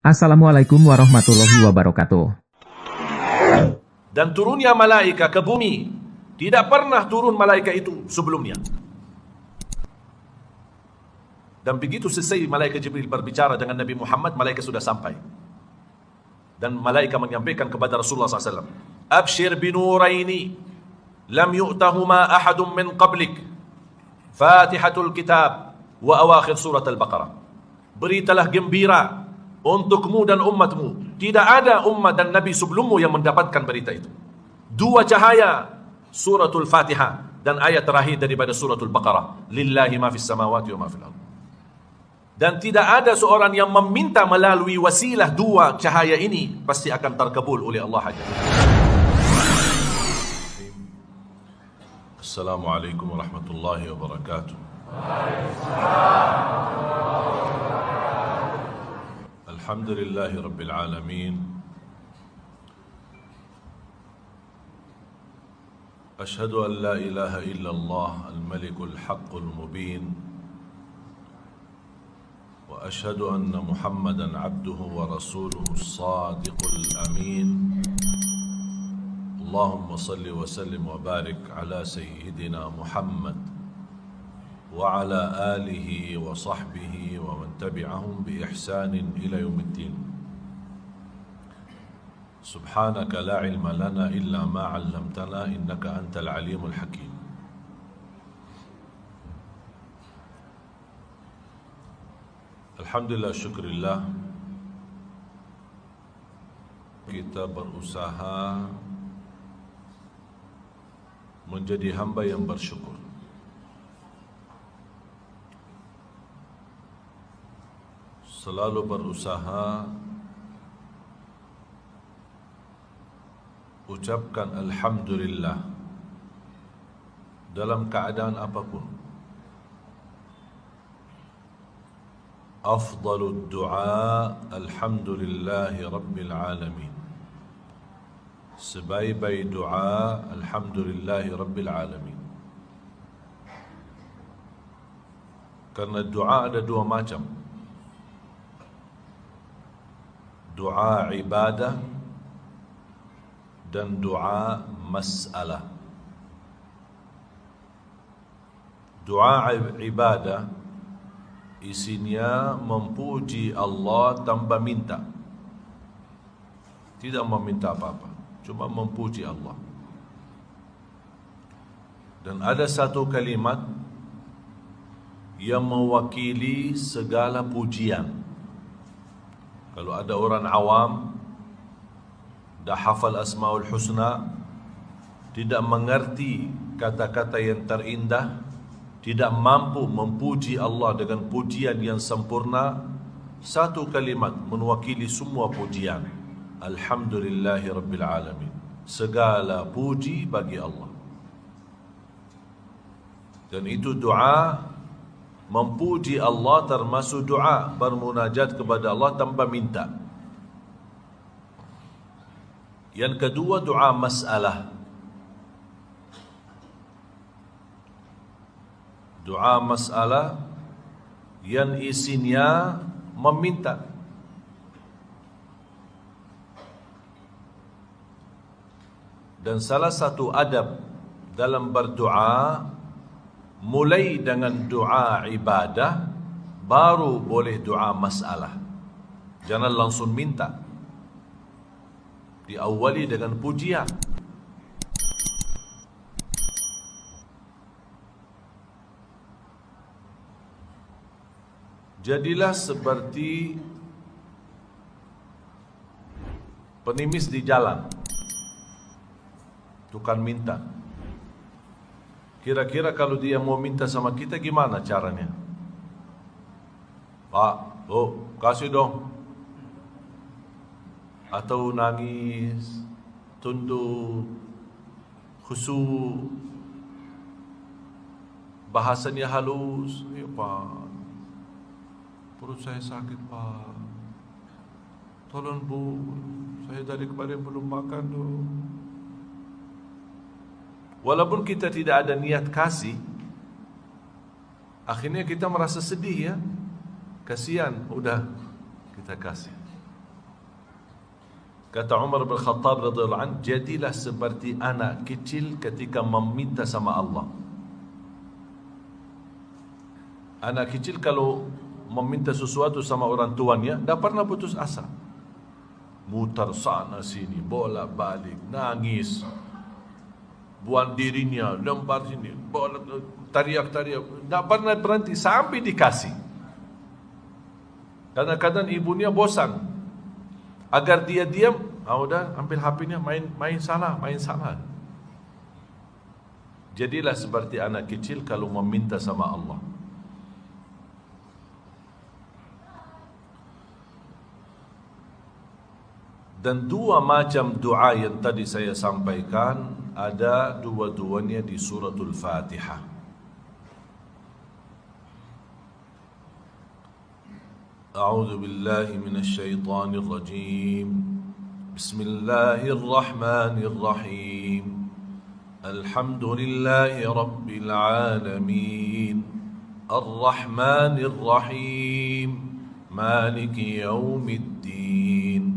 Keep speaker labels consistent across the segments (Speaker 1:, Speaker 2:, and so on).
Speaker 1: Assalamualaikum warahmatullahi wabarakatuh.
Speaker 2: Dan turunnya malaika ke bumi, tidak pernah turun malaika itu sebelumnya. Dan begitu selesai malaika Jibril berbicara dengan Nabi Muhammad, malaika sudah sampai. Dan malaika menyampaikan kepada Rasulullah SAW, Abshir binuraini, lam yu'tahuma ahadun min qablik, Fatihatul Kitab, wa awakhir surat Al-Baqarah. Beritalah gembira untukmu dan umatmu. Tidak ada umat dan Nabi sebelummu yang mendapatkan berita itu. Dua cahaya, suratul Fatihah dan ayat terakhir daripada suratul Baqarah. Lillahi ma fis samawati wa ma fil ardh. Dan tidak ada seorang yang meminta melalui wasilah dua cahaya ini pasti akan terkabul oleh Allah saja. Assalamualaikum warahmatullahi wabarakatuh. Alhamdulillahi rabbil alamin. Ashhadu an la ilaha illallah al-malikul haqqul mubin. Wa ashhadu anna Muhammadan abduhu wa rasuluhu as-sadiqul amin. Allahumma salli wa sallim wa barik ala sayyidina Muhammad wa ala alihi wa sahbihi wa man tabi'ahum bi ihsanin ila yaumiddin. Subhanaka la ilma lana illa ma 'allamtana innaka antal alimul hakim. Alhamdulillah, syukurillah, kita berusaha menjadi hamba yang bersyukur. Selalu berusaha ucapkan Alhamdulillah dalam keadaan apapun. Afdalud du'a Alhamdulillahi Rabbil Alamin. Sebaik-baik doa Alhamdulillahi Rabbil Alamin. Karena doa ada dua macam. Doa ibadah dan doa masalah. Doa ibadah isinya memuji Allah tanpa minta. Tidak meminta apa-apa, cuma memuji Allah. Dan ada satu kalimat yang mewakili segala pujian. Kalau ada orang awam dah hafal Asmaul Husna, tidak mengerti kata-kata yang terindah, tidak mampu memuji Allah dengan pujian yang sempurna, satu kalimat mewakili semua pujian. Alhamdulillahi Rabbil Alamin. Segala puji bagi Allah. Dan itu doa memuji Allah, termasuk doa bermunajat kepada Allah tanpa minta. Yang kedua, doa masalah. Doa masalah yang isinya meminta. Dan salah satu adab dalam berdoa, mulai dengan doa ibadah, baru boleh doa masalah. Jangan langsung minta. Diawali dengan pujian. Jadilah seperti pengemis di jalan, tukang minta. Kira-kira kalau dia mau minta sama kita gimana caranya? Pak, kasih dong. Atau nangis, tunduk, khusyuk, bahasanya halus. Ya Pak, perut saya sakit Pak, tolong Bu, saya dari kemarin belum makan tuh. Walaupun kita tidak ada niat kasih, akhirnya kita merasa sedih ya. Kasihan, udah kita kasih. Kata Umar bin Khattab radhiyallahu anhu, jadilah seperti anak kecil ketika meminta sama Allah. Anak kecil kalau meminta sesuatu sama orang tuanya, tak pernah putus asa. Mutar sana sini, bolak balik, nangis, buang dirinya, lempar sini, bolak, tariak-tariak, tak pernah berhenti sampai dikasih. Kadang-kadang ibunya bosan. Agar dia diam, udah ambil HP-nya, main salah. Jadilah seperti anak kecil kalau meminta sama Allah. Dan dua macam doa yang tadi saya sampaikan ada dua-duanya di suratul Fatihah. A'udzu billahi minasy syaithanir rajim. Bismillahir rahmanir rahim. Alhamdulillahi rabbil alamin. Ar-rahmanir rahim. Maliki yaumiddin.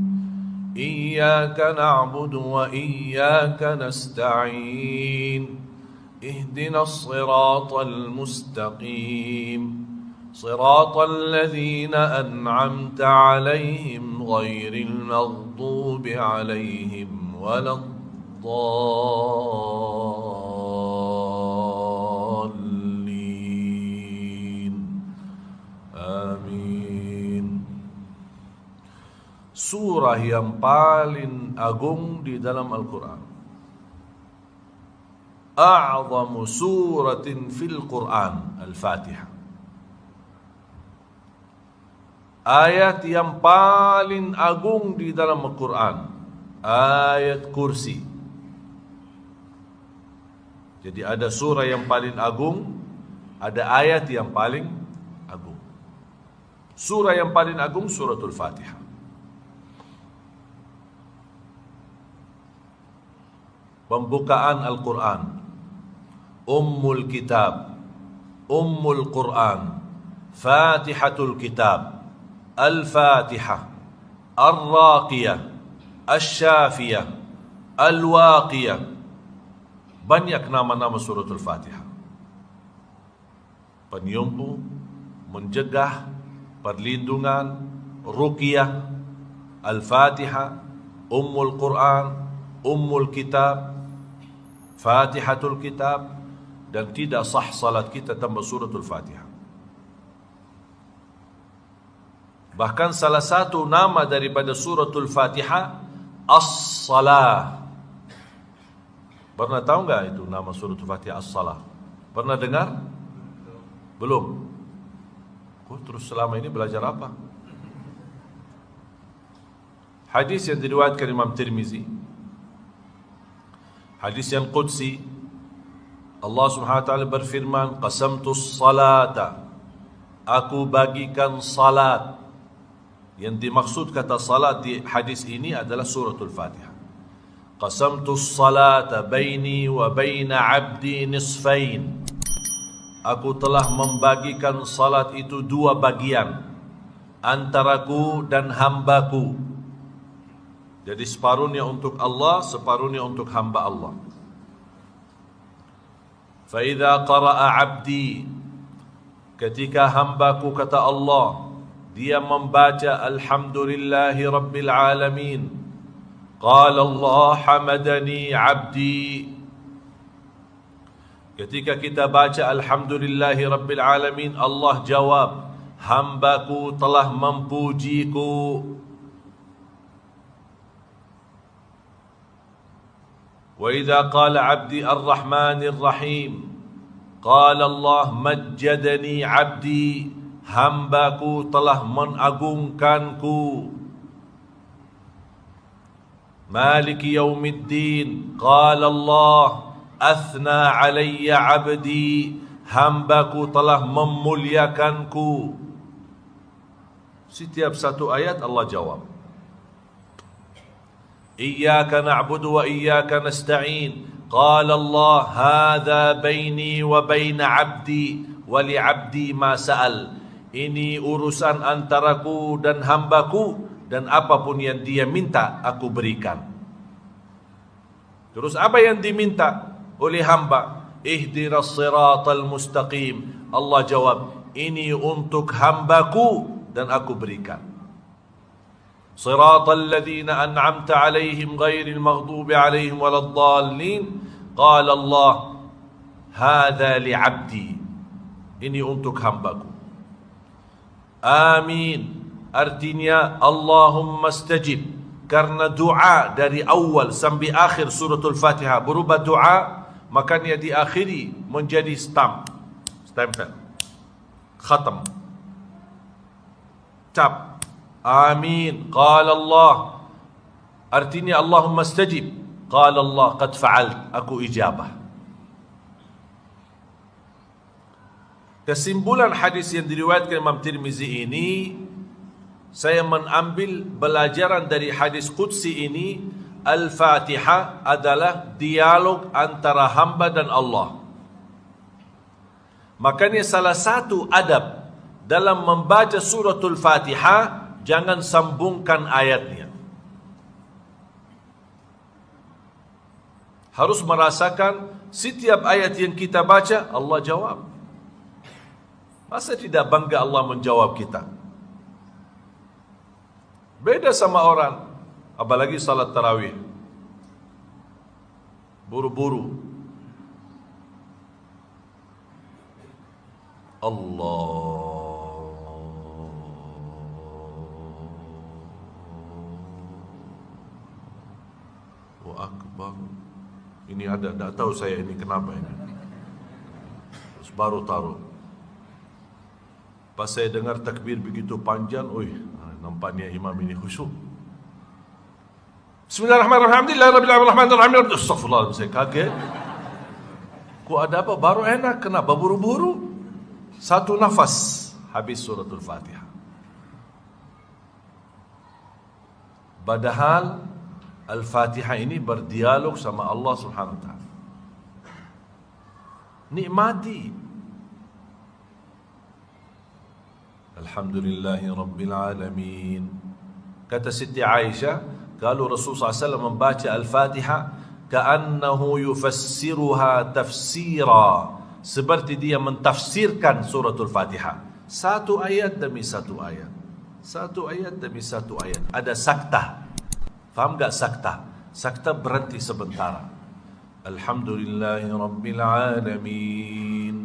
Speaker 2: Iyyaka na'budu wa iyyaka nasta'in. Ihdinas siratal mustaqim. صراط الذين أنعمت عليهم غير المغضوب عليهم ولا الضالين آمين. Surah yang paling agung di dalam Al-Quran, a'zamu suratin fil Quran, Al-Fatihah. Ayat yang paling agung di dalam Al-Quran, ayat kursi. Jadi ada surah yang paling agung, ada ayat yang paling agung. Surah yang paling agung suratul Fatihah. Pembukaan Al-Quran, Ummul Kitab, Ummul Quran, Fatihatul Kitab, Al-Fatihah, Ar-Raqiyah, Asy-Syafiyah, Al-Waqiyah. Banyak nama-nama suratul Fatihah. Penyembuh, mencegah, perlindungan, ruqyah, Al-Fatihah, Ummul Quran, Ummul Kitab, Fatihatul Kitab, dan tidak sah salat kita tanpa suratul Fatihah. Bahkan salah satu nama daripada suratul Fatihah, As-Salah. Pernah tahu enggak itu nama suratul Fatihah, As-Salah? Pernah dengar? Belum? Kok terus selama ini belajar apa? Hadis yang diriwayatkan Imam Tirmizi, hadis yang qudsi, Allah Subhanahu wa taala berfirman, qasamtus salata, aku bagikan salat. Yang dimaksud kata salat di hadis ini adalah suratul Fatihah. Qasamtus salata baini wa baina abdi nisfain. Aku telah membagikan salat itu dua bagian, antaraku dan hambaku. Jadi separuhnya untuk Allah, separuhnya untuk hamba Allah. Fa idza qara'a abdi, ketika hambaku, kata Allah, dia membaca Alhamdulillahi Rabbil Alamin, qala Allah hamadani abdi. Ketika kita baca Alhamdulillahi Rabbil Alamin, Allah jawab, hambaku telah memujiku. Wa idza qala abdi Ar-Rahmanir Rahim, qala Allah majjadani abdi, hambaku telah mengagungkanku. Maliki yaumiddin, qala Allah athna alayya abdi, hambaku telah memuliakanku. Setiap satu ayat Allah jawab. Iyyaka na'budu wa iyyaka nasta'in, qala Allah hadza baini wa baina abdi wa li abdi ma sa'al. Ini urusan antaraku dan hambaku, dan apapun yang dia minta aku berikan. Terus apa yang diminta oleh hamba? Ihdinas siratal mustaqim. Allah jawab, ini untuk hambaku dan aku berikan. Siratal ladzina an'amta alaihim ghairil maghdubi alaihim waladdallin. Qala Allah, hadza li'abdi. Ini untuk hambaku. Amin. Artinya Allahumma stajib. Karena doa dari awal sampai akhir suratul Fatihah berubah doa, makanya diakhiri menjadi stempel, khatam, cap. Amin. Qala Allah. Artinya Allahumma stajib. Qala Allah, qad fa'alt. Aku ijabah. Kesimpulan hadis yang diriwayatkan Imam Tirmizi ini, saya mengambil pelajaran dari hadis Qudsi ini. Al-Fatihah adalah dialog antara hamba dan Allah. Makanya salah satu adab dalam membaca suratul Fatihah, jangan sambungkan ayatnya. Harus merasakan setiap ayat yang kita baca Allah jawab. Masa tidak bangga Allah menjawab kita? Beda sama orang, apalagi salat tarawih, buru-buru. Allahu Akbar. Ini ada, tak tahu saya ini kenapa ini. Terus baru taruh. Pas saya dengar takbir begitu panjang, nampaknya imam ini khusyuk. Bismillahirrahmanirrahim. Alhamdulillahirrahmanirrahim. Astagfirullah, saya kaget. Kok ada apa? Baru enak, kenapa buru-buru? Satu nafas habis suratul Fatihah. Padahal Al-Fatihah ini berdialog sama Allah Subhanahu wa ta'ala. Nikmati. Alhamdulillahi Rabbil Alamin. Kata Siti Aisyah, kalau Rasulullah SAW membaca Al-Fatihah, ka'annahu yufassiruha tafsira, seperti dia mentafsirkan suratul Fatihah. Satu ayat demi satu ayat. Satu ayat demi satu ayat. Ada sakta. Faham gak sakta? Sakta berhenti sebentar. Alhamdulillahi Rabbil Alamin.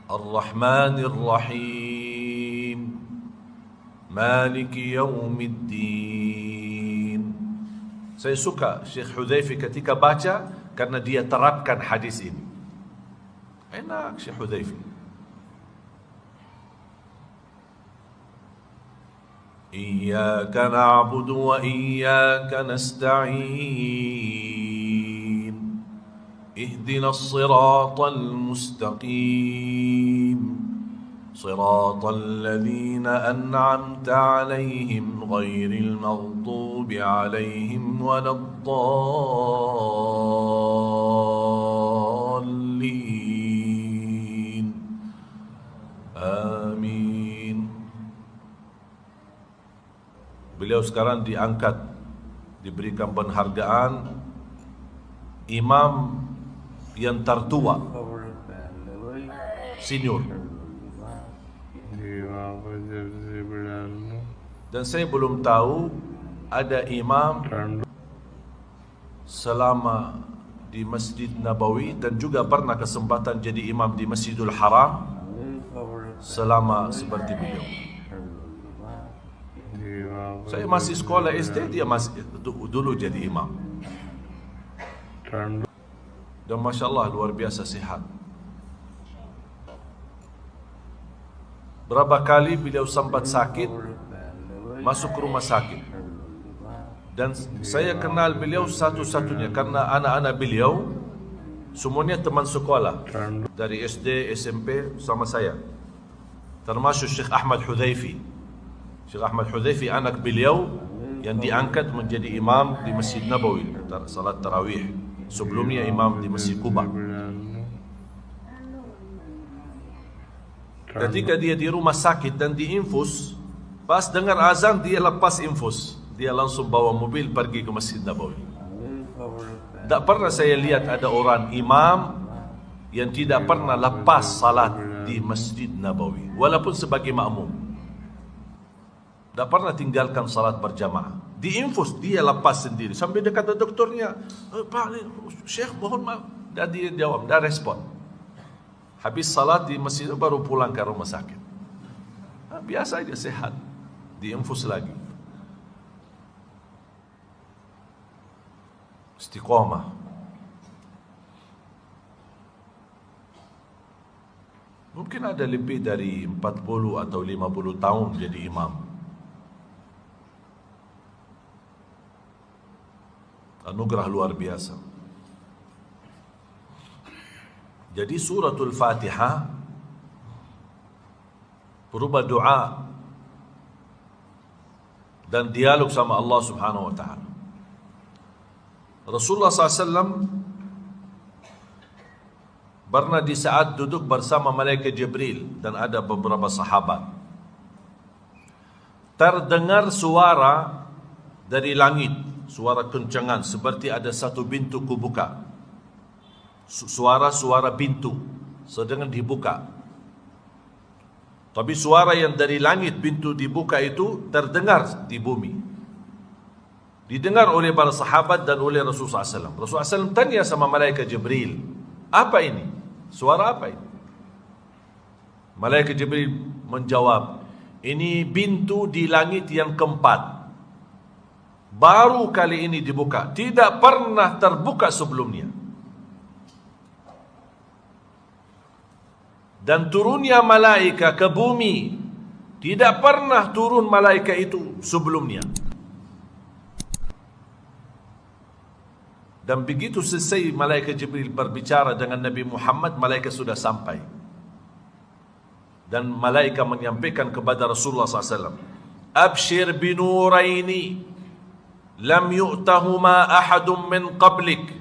Speaker 2: Ar-Rahmanir Rahim. Maliki Yawmiddin. Saya suka Syekh Hudzaifah ketika baca karena dia terapkan hadis ini. Enak Syekh Hudzaifah. Iyyaka na'budu wa iyyaka nasta'in. Ihdinas siratal mustaqim. Siratal ladzina an'amta 'alaihim ghairil maghdubi 'alaihim waladdallin. Amin. Beliau sekarang diangkat, diberikan penghargaan imam yang tertua, senior. Dan saya belum tahu ada imam selama di Masjid Nabawi dan juga pernah kesempatan jadi imam di Masjidul Haram selama seperti beliau. Saya masih sekolah SD, dia masih dulu jadi imam. Dan Masya Allah luar biasa sihat. Berapa kali beliau sempat sakit, masuk ke rumah sakit. Dan saya kenal beliau satu-satunya karena anak-anak beliau semuanya teman sekolah dari SD, SMP sama saya. Termasuk Syekh Ahmad Hudzaifah. Syekh Ahmad Hudzaifah anak beliau yang diangkat menjadi imam di Masjid Nabawi salat tarawih. Sebelumnya imam di Masjid Kuba. Ketika dia di rumah sakit dan diinfus, Pas dengar azan, dia lepas infus. Dia langsung bawa mobil pergi ke Masjid Nabawi. Tak pernah saya lihat ada orang imam yang tidak pernah lepas salat di Masjid Nabawi, walaupun sebagai makmum. Tak pernah tinggalkan salat berjamaah. Di infus dia lepas sendiri. Sampai dia kata doktornya, Pak, Syekh mohon maaf. Dan dia jawab, dah respon. Habis salat di masjid baru pulang ke rumah sakit. Biasa aja, sehat. Di infus lagi. Istiqamah. Mungkin ada lebih dari 40 atau 50 tahun jadi imam. Anugerah luar biasa. Jadi suratul Fatihah berupa doa dan dialog sama Allah Subhanahu wa taala. Rasulullah SAW pernah di saat duduk bersama malaikat Jibril dan ada beberapa sahabat, terdengar suara dari langit, suara kencangan seperti ada satu pintu kubuka. Suara pintu sedang dibuka. Tapi suara yang dari langit pintu dibuka itu terdengar di bumi. Didengar oleh para sahabat dan oleh Rasulullah SAW. Rasulullah SAW tanya sama malaikat Jibril, apa ini? Suara apa ini? Malaikat Jibril menjawab, ini pintu di langit yang keempat. Baru kali ini dibuka. Tidak pernah terbuka sebelumnya. Dan turunnya malaikat ke bumi, tidak pernah turun malaikat itu sebelumnya. Dan begitu selesai malaikat Jibril berbicara dengan Nabi Muhammad, malaikat sudah sampai. Dan malaikat menyampaikan kepada Rasulullah SAW, Abshir binuraini lam yu'tahuma ahadun min qablik,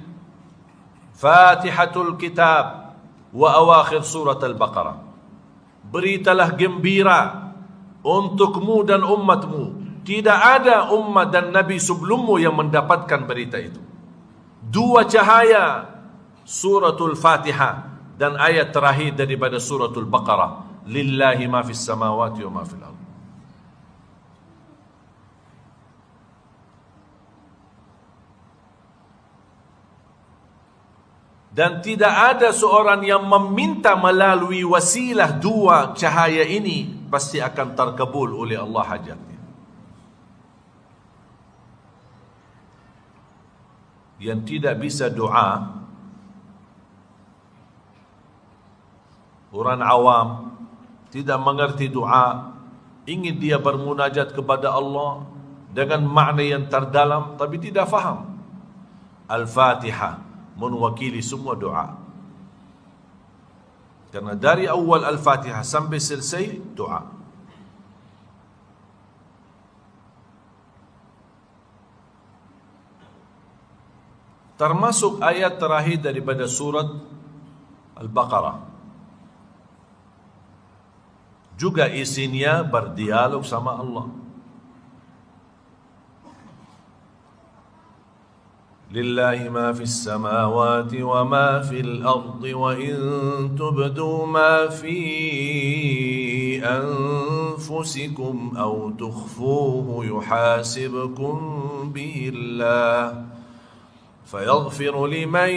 Speaker 2: Fatihatul Kitab wa awakhir surat Al-Baqarah. Beritalah gembira untukmu dan umatmu. Tidak ada umat dan Nabi sebelummu yang mendapatkan berita itu. Dua cahaya, suratul Fatihah dan ayat terakhir daripada suratul Baqarah. Lillahi ma fis samawati wa ma fil ardh. Dan tidak ada seorang yang meminta melalui wasilah dua cahaya ini pasti akan terkabul oleh Allah hajatnya. Yang tidak bisa doa, orang awam tidak mengerti doa, ingin dia bermunajat kepada Allah dengan makna yang terdalam tapi tidak faham. Al-Fatihah mewakili semua doa. Karena dari awal Al-Fatihah sampai selesai doa. Termasuk ayat terakhir daripada surat Al-Baqarah. Juga isinya berdialog sama Allah. Lillahi ma fis samawati wa ma fil ardi wa in tubdu ma fi anfusikum aw tukhfuhu yuhasibkum bihi Allah فيغفر لمن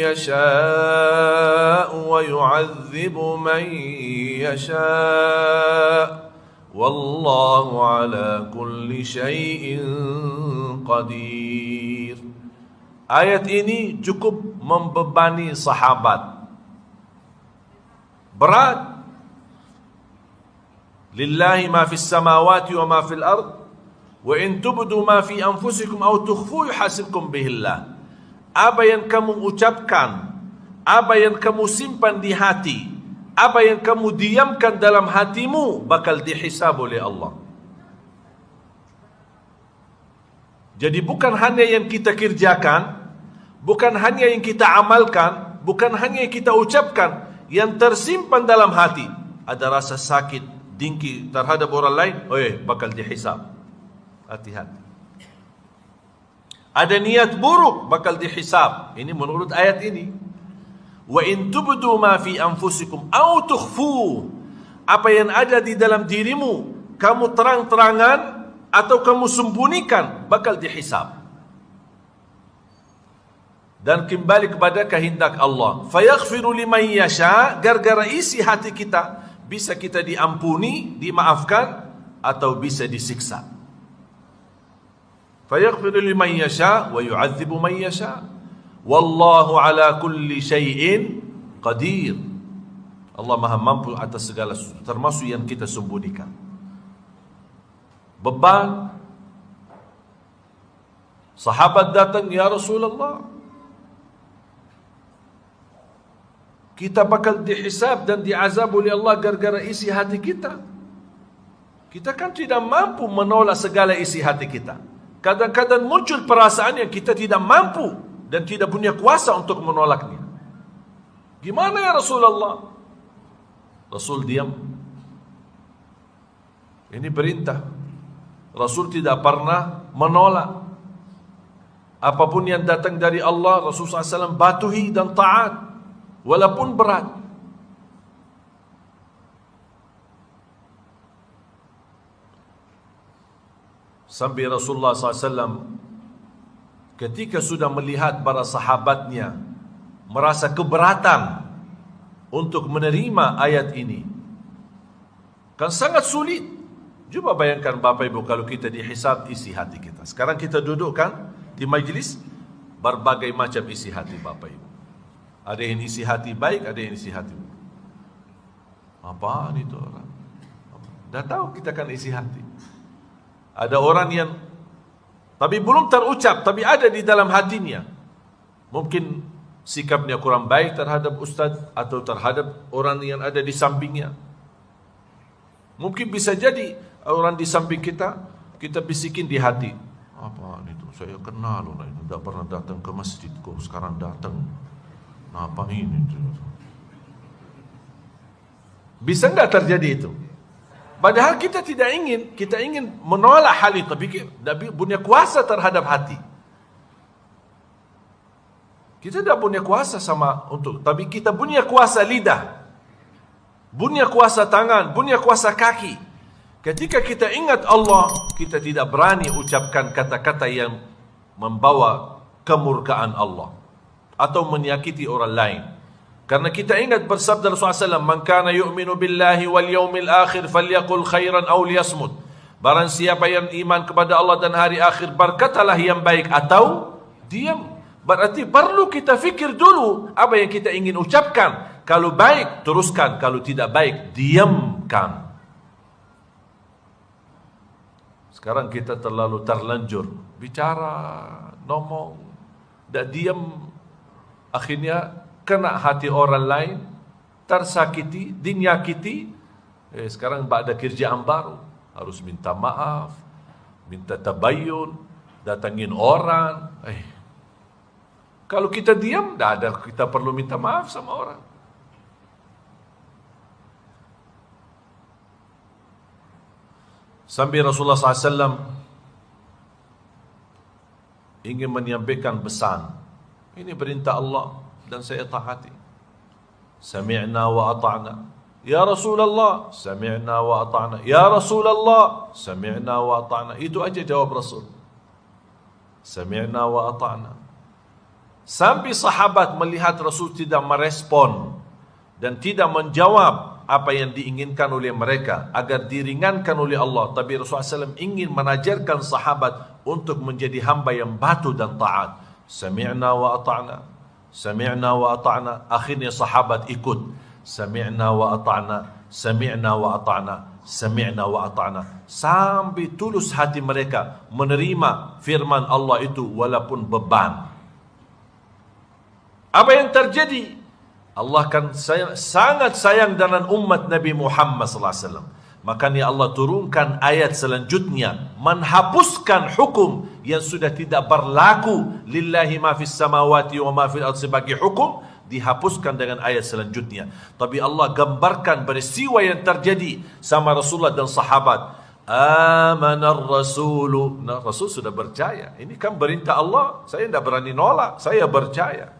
Speaker 2: يشاء ويعذب من يشاء والله على كل شيء قدير. Ayat ini cukup membebani sahabat. Berat. Lillahi ma fis samawati wa ma fil ard wa in tubdu ma fi anfusikum aw tukhfu yuhasibkum bihi Allah. Apa yang kamu ucapkan, apa yang kamu simpan di hati, apa yang kamu diamkan dalam hatimu bakal dihisab oleh Allah. Jadi bukan hanya yang kita kerjakan, bukan hanya yang kita amalkan, bukan hanya yang kita ucapkan, yang tersimpan dalam hati. Ada rasa sakit, dengki terhadap orang lain, bakal dihisab. Hati-hati. Ada niat buruk, bakal dihisab. Ini menurut ayat ini. Wa in tubdu ma fi anfusikum aw tukhfu, apa yang ada di dalam dirimu, kamu terang-terangan atau kamu sembunyikan, bakal dihisab. Dan kembali kepada kehendak Allah. Fayaghfiru liman yasha, gara-gara isi hati kita, bisa kita diampuni, dimaafkan, atau bisa disiksa. Fayaghfiru liman yasha wa yu'adzibu man yasha. Wallahu ala kulli syai'in qadir. Allah Maha mampu atas segala sesuatu, termasuk yang kita sembunyikan. Beban. Sahabat datang, ya Rasulullah, kita bakal dihisab dan diazab oleh Allah gara-gara isi hati kita. Kita kan tidak mampu menolak segala isi hati kita. Kadang-kadang muncul perasaan yang kita tidak mampu dan tidak punya kuasa untuk menolaknya. Gimana ya Rasulullah? Rasul diam. Ini perintah. Rasul tidak pernah menolak. Apapun yang datang dari Allah, Rasulullah SAW patuhi dan taat. Walaupun berat. Sampai Rasulullah SAW ketika sudah melihat para sahabatnya merasa keberatan untuk menerima ayat ini, kan sangat sulit. Coba bayangkan Bapak Ibu, kalau kita dihisab isi hati kita. Sekarang kita duduk kan di majlis, berbagai macam isi hati Bapak Ibu. Ada yang isi hati baik, ada yang isi hati buruk. Apaan itu orang? Dah tahu kita kan isi hati. Ada orang yang tapi belum terucap, tapi ada di dalam hatinya. Mungkin sikapnya kurang baik terhadap ustaz atau terhadap orang yang ada di sampingnya. Mungkin bisa jadi orang di samping kita, kita bisikin di hati. Apaan itu? Saya kenal orang itu, tidak pernah datang ke masjid kok, sekarang datang. Apa ini? Bisa enggak terjadi itu? Padahal kita tidak ingin, kita ingin menolak hal itu, tapi tidak punya kuasa terhadap hati. Kita tidak punya kuasa tapi kita punya kuasa lidah, punya kuasa tangan, punya kuasa kaki. Ketika kita ingat Allah, kita tidak berani ucapkan kata-kata yang membawa kemurkaan Allah atau menyakiti orang lain. Karena kita ingat bersabda Rasulullah SAW, "Man kana yu'minu billahi wal yawmil akhir falyaqul khairan aw liyasmut." Barang siapa yang iman kepada Allah dan hari akhir, berkatalah yang baik atau diam. Berarti perlu kita fikir dulu apa yang kita ingin ucapkan. Kalau baik, teruskan. Kalau tidak baik, diamkan. Sekarang kita terlalu terlanjur bicara, ngomong, tidak diam. Akhirnya kena hati orang lain, tersakiti, dinyakiti. Sekarang ada kerjaan baru, harus minta maaf, minta tabayyun, datangin orang. Kalau kita diam, tidak ada kita perlu minta maaf sama orang. Sampai Rasulullah SAW ingin menyampaikan pesan. Ini perintah Allah dan saya taati. Sami'na wa ata'na. Ya Rasulullah, sami'na wa ata'na. Ya Rasulullah, sami'na wa ata'na. Itu aja jawab Rasul. Sami'na wa ata'na. Sampai sahabat melihat Rasul tidak merespon dan tidak menjawab apa yang diinginkan oleh mereka agar diringankan oleh Allah. Tapi Rasulullah SAW ingin menajarkan sahabat untuk menjadi hamba yang patuh dan taat. Sami'na wa ata'na. Sami'na wa ata'na. Akhirnya sahabat ikut. Sami'na wa ata'na. Sami'na wa ata'na. Sami'na wa ata'na. Sampai tulus hati mereka menerima firman Allah itu walaupun beban. Apa yang terjadi? Allah kan sangat sayang dengan umat Nabi Muhammad SAW. Makanya Allah turunkan ayat selanjutnya menghapuskan hukum yang sudah tidak berlaku. Lillahi ma fis samawati wa ma fil ardi sebagai hukum, dihapuskan dengan ayat selanjutnya. Tapi Allah gambarkan peristiwa yang terjadi sama Rasulullah dan sahabat. Amanar Rasulu. Nah, Rasul sudah percaya. Ini kan perintah Allah. Saya tidak berani nolak. Saya percaya.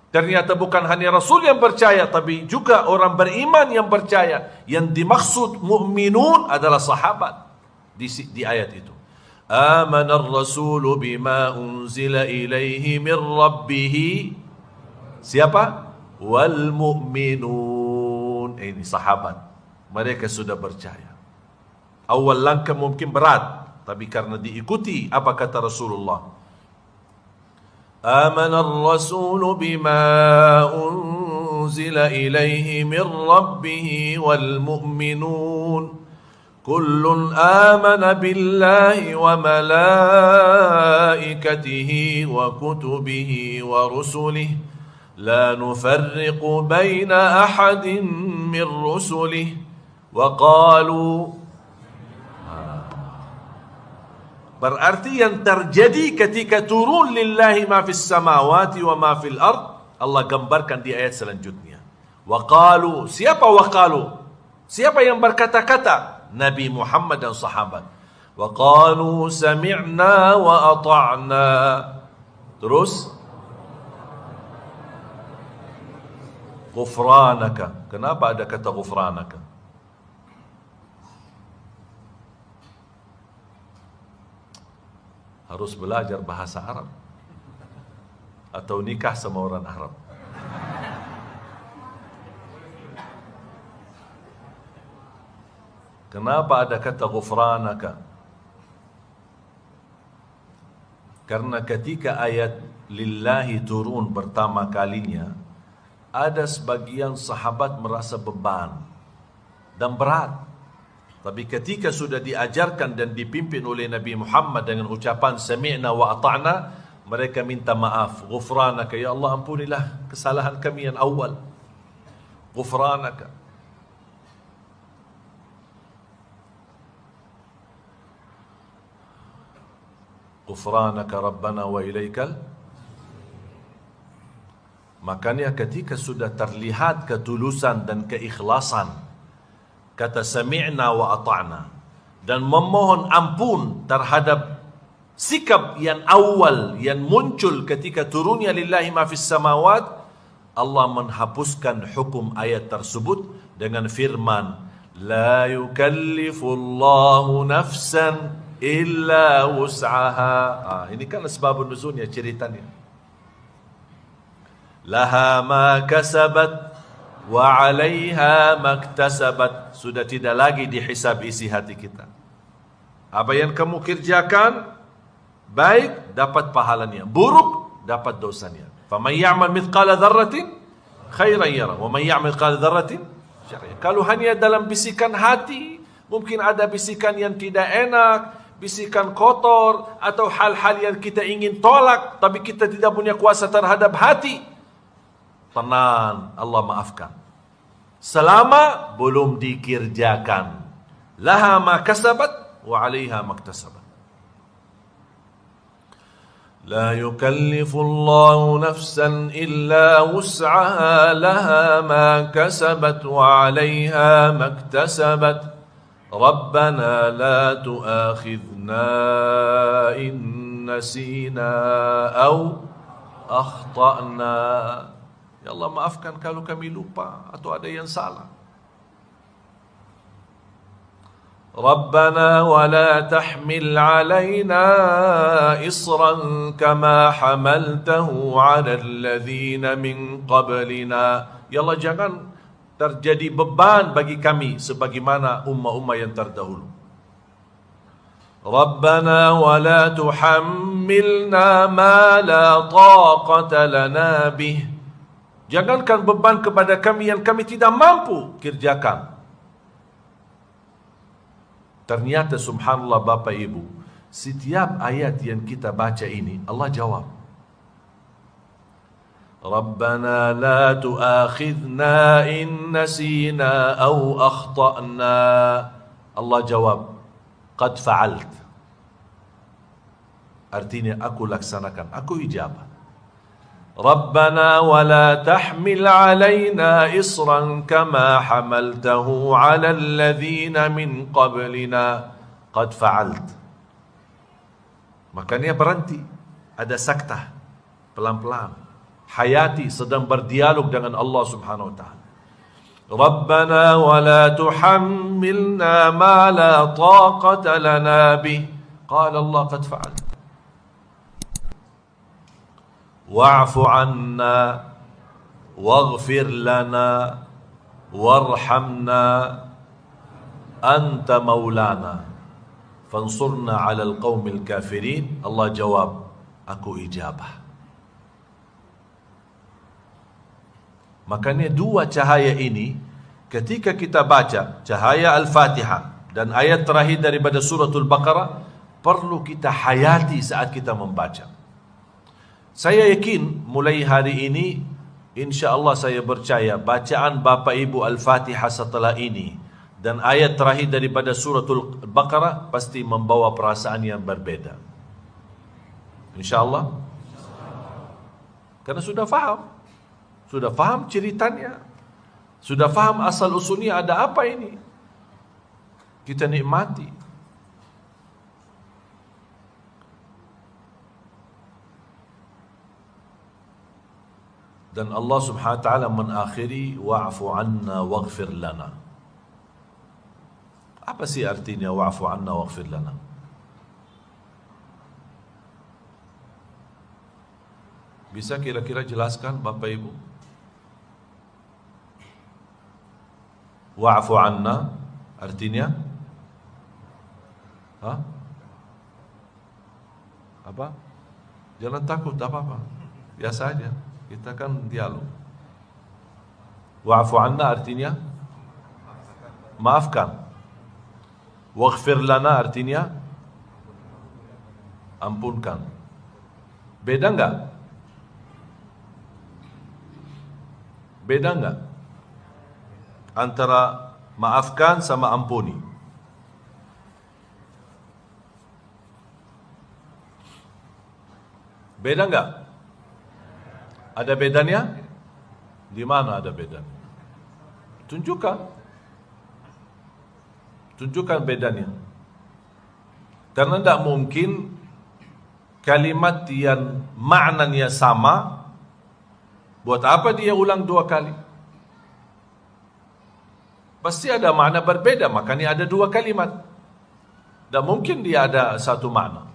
Speaker 2: Ternyata bukan hanya Rasul yang percaya, tapi juga orang beriman yang percaya. Yang dimaksud mu'minun adalah sahabat di ayat itu. Amanar Rasulu bima unzila ilaihi min rabbih. Siapa? Wal mu'minun. Ini sahabat. Mereka sudah percaya. Awal langkah mungkin berat, tapi karena diikuti apa kata Rasulullah. آمن الرسول بما أنزل إليه من ربه والمؤمنون كل آمن بالله وملائكته وكتبه ورسله لا نفرق بين أحد من رسله وقالوا. Berarti yang terjadi ketika turun lillahi ma fis samawati wa ma fil ard, Allah gambarkan di ayat selanjutnya. Waqalu, siapa waqalu? Siapa yang berkata-kata? Nabi Muhammad dan sahabat. Waqalu sami'na wa ata'na. Terus ghufranaka. Kenapa ada kata ghufranaka? Harus belajar bahasa Arab atau nikah sama orang Arab. Kenapa ada kata ghufranaka? Karena ketika ayat lillahi turun pertama kalinya, ada sebagian sahabat merasa beban dan berat. Tapi ketika sudah diajarkan dan dipimpin oleh Nabi Muhammad dengan ucapan sami'na wa ata'na, mereka minta maaf. Ghufranaka, ya Allah ampunilah kesalahan kami yang awal. Ghufranaka. Ghufranaka Rabbana wa ilaikal. Makanya ketika sudah terlihat ketulusan dan keikhlasan, kata sami'na wa ata'na, dan memohon ampun terhadap sikap yang awal yang muncul ketika turunnya lillahi ma fis samawat, Allah menghapuskan hukum ayat tersebut dengan firman la yukallifullahu nafsan illa wus'aha. Ini kan sebab nuzulnya ceritanya. Laha ma kasabat wa 'alaiha maktasabat. Sudah tidak lagi dihisab isi hati kita. Apa yang kamu kerjakan baik dapat pahalanya, buruk dapat dosanya. Faman ya'mal mithqala dzarratin khairan yara wa man ya'mal mithqala dzarratin syarran. Kalau hanya dalam bisikan hati, mungkin ada bisikan yang tidak enak, bisikan kotor atau hal-hal yang kita ingin tolak, tapi kita tidak punya kuasa terhadap hati. Tenang, Allah maafkan. Selama belum dikerjakan. Laha ma kasabat wa 'alaiha maktasabat. La yukallifullahu nafsan illa wus'aha laha ma kasabat wa 'alaiha maktasabat. Rabbana la tu'akhidhna in nasina aw akhta'na. Ya Allah maafkan kalau kami lupa atau ada yang salah. Rabbana wa la tahmil alaina isran kama hamaltahu ala alladhina min qablina. Ya Allah jangan terjadi beban bagi kami sebagaimana ummah-ummah yang terdahulu. Rabbana wa la tuhammilna ma la taqata lana bih. Jangankan beban kepada kami yang kami tidak mampu kerjakan. Ternyata subhanallah Bapak Ibu, setiap ayat yang kita baca ini Allah jawab. Rabbana la tu'akhidna in nasina aw akhta'na. Allah jawab, qad fa'alt. Artinya aku laksanakan, aku ijabah. Rabbana wa la tahmil alaina isran kama hamaltahu ala alladhina min qablina qad fa'alt. Makanya berhenti, ada saktah, pelan-pelan. Hayati sedang berdialog dengan Allah Subhanahu wa taala. Rabbana wa la tuhammilna ma la taqata lana bih. Qala Allah qad fa'alt. Wa'fu 'anna waghfir lana warhamna anta maulana fansurna 'alal qaumil kafirin. Allah jawab, aku ijabah. Makanya dua cahaya ini ketika kita baca cahaya Al-Fatihah dan ayat terakhir daripada suratul Baqarah perlu kita hayati saat kita membaca. Saya yakin mulai hari ini insya-Allah saya percaya bacaan Bapak Ibu Al-Fatihah setelah ini dan ayat terakhir daripada suratul Baqarah pasti membawa perasaan yang berbeda. Insya-Allah. Karena sudah faham ceritanya, sudah faham asal usulnya ada apa ini. Kita nikmati. Dan Allah Subhanahu wa taala menakhiri wa'fu 'anna waghfir lana. Apa sih artinya wa'fu 'anna waghfir lana? Bisa kira-kira jelaskan Bapak Ibu? Wa'fu 'anna artinya apa? Jangan takut, apa-apa. Biasa aja. Kita kan dialog. Wa'fu 'anna artinya maafkan. Waghfir lana artinya ampunkan. Beda enggak? Beda enggak? Antara maafkan sama ampuni. Beda enggak? Ada bedanya? Di mana ada bedanya? Tunjukkan. Tunjukkan bedanya. Karena tidak mungkin kalimat yang maknanya sama, buat apa dia ulang dua kali? Pasti ada makna berbeda, makanya ada dua kalimat. Tidak mungkin dia ada satu makna.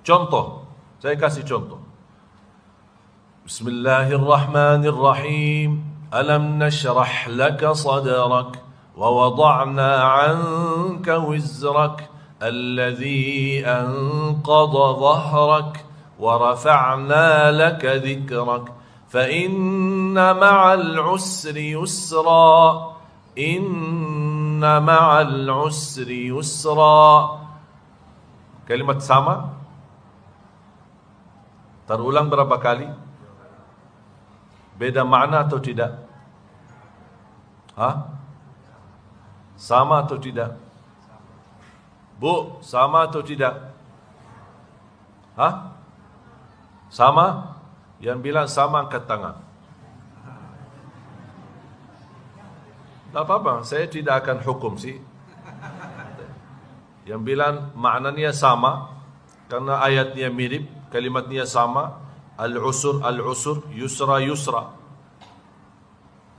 Speaker 2: Contoh, saya kasih contoh. Bismillahirrahmanirrahim. Alam nashrah laka sadrak wa wada'na 'anka wizrak alladhi anqadha dhahrak wa rafa'na laka dhikrak fa inna ma'al 'usri yusra inna ma'al 'usri yusra. Kalimat sama terulang berapa kali? Beda makna atau tidak? Sama atau tidak? Bu, sama atau tidak? Sama? Yang bilang sama angkat tangan. Tak apa-apa, saya tidak akan hukum sih. Yang bilang maknanya sama karena ayatnya mirip, kalimatnya sama. Al-usur, al-usur, yusra, yusra.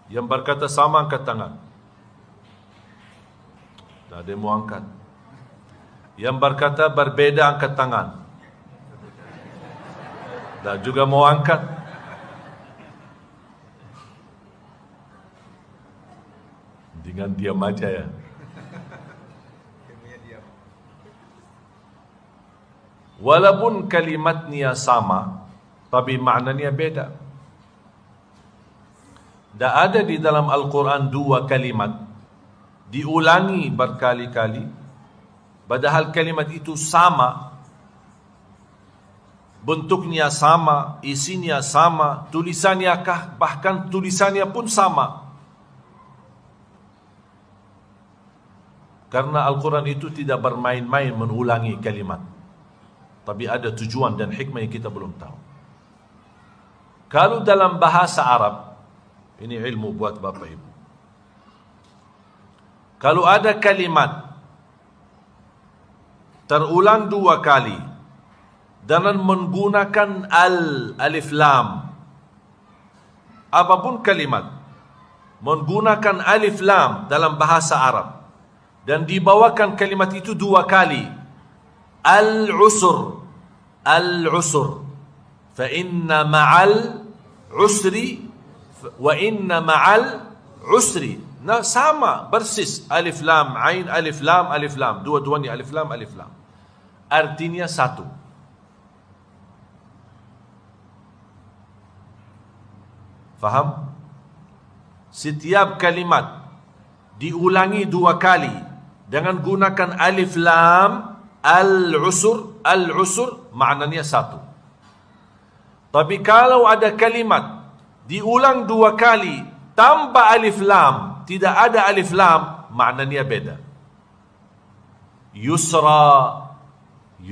Speaker 2: Yang berkata sama angkat tangan. Tak ada yang mau angkat. Yang berkata berbeda angkat tangan. Tak juga mau angkat. Dengan diam aja ya. Walaupun kalimatnya sama, tapi maknanya beda. Tak ada di dalam Al-Quran dua kalimat diulangi berkali-kali, padahal kalimat itu sama, bentuknya sama, isinya sama, tulisannya bahkan tulisannya pun sama. Karena Al-Quran itu tidak bermain-main mengulangi kalimat, tapi ada tujuan dan hikmah yang kita belum tahu. Kalau dalam bahasa Arab, ini ilmu buat Bapak Ibu. Kalau ada kalimat terulang 2 kali dan menggunakan alif lam, apapun kalimat menggunakan alif lam dalam bahasa Arab dan dibawakan kalimat itu 2 kali, al-usr, al-usr, fa inna ma'al usri wa inna ma'al usri. Nah, sama, persis, alif lam ain, alif lam, dua-duanya alif lam, artinya satu. Faham? Setiap kalimat diulangi 2 kali dengan gunakan alif lam, al-usr, maknanya satu. Tapi kalau ada kalimat diulang 2 kali tanpa alif lam, tidak ada alif lam, maknanya beda. Yusra, 2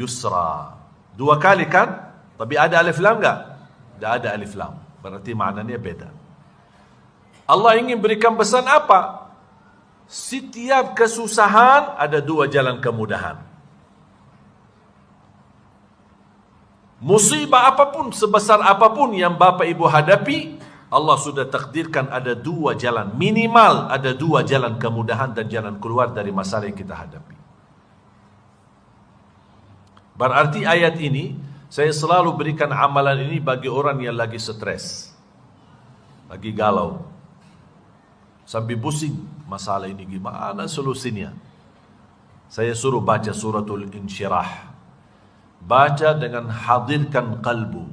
Speaker 2: kali kan? Tapi ada alif lam enggak? Tidak ada alif lam. Berarti maknanya beda. Allah ingin berikan pesan apa? Setiap kesusahan ada 2 jalan kemudahan. Musibah apapun, sebesar apapun yang Bapak Ibu hadapi, Allah sudah takdirkan ada 2 jalan, minimal ada 2 jalan kemudahan dan jalan keluar dari masalah yang kita hadapi. Berarti ayat ini, saya selalu berikan amalan ini bagi orang yang lagi stres, lagi galau, sampai pusing masalah ini gimana solusinya. Saya suruh baca suratul Insyirah, baca dengan hadirkan kalbu,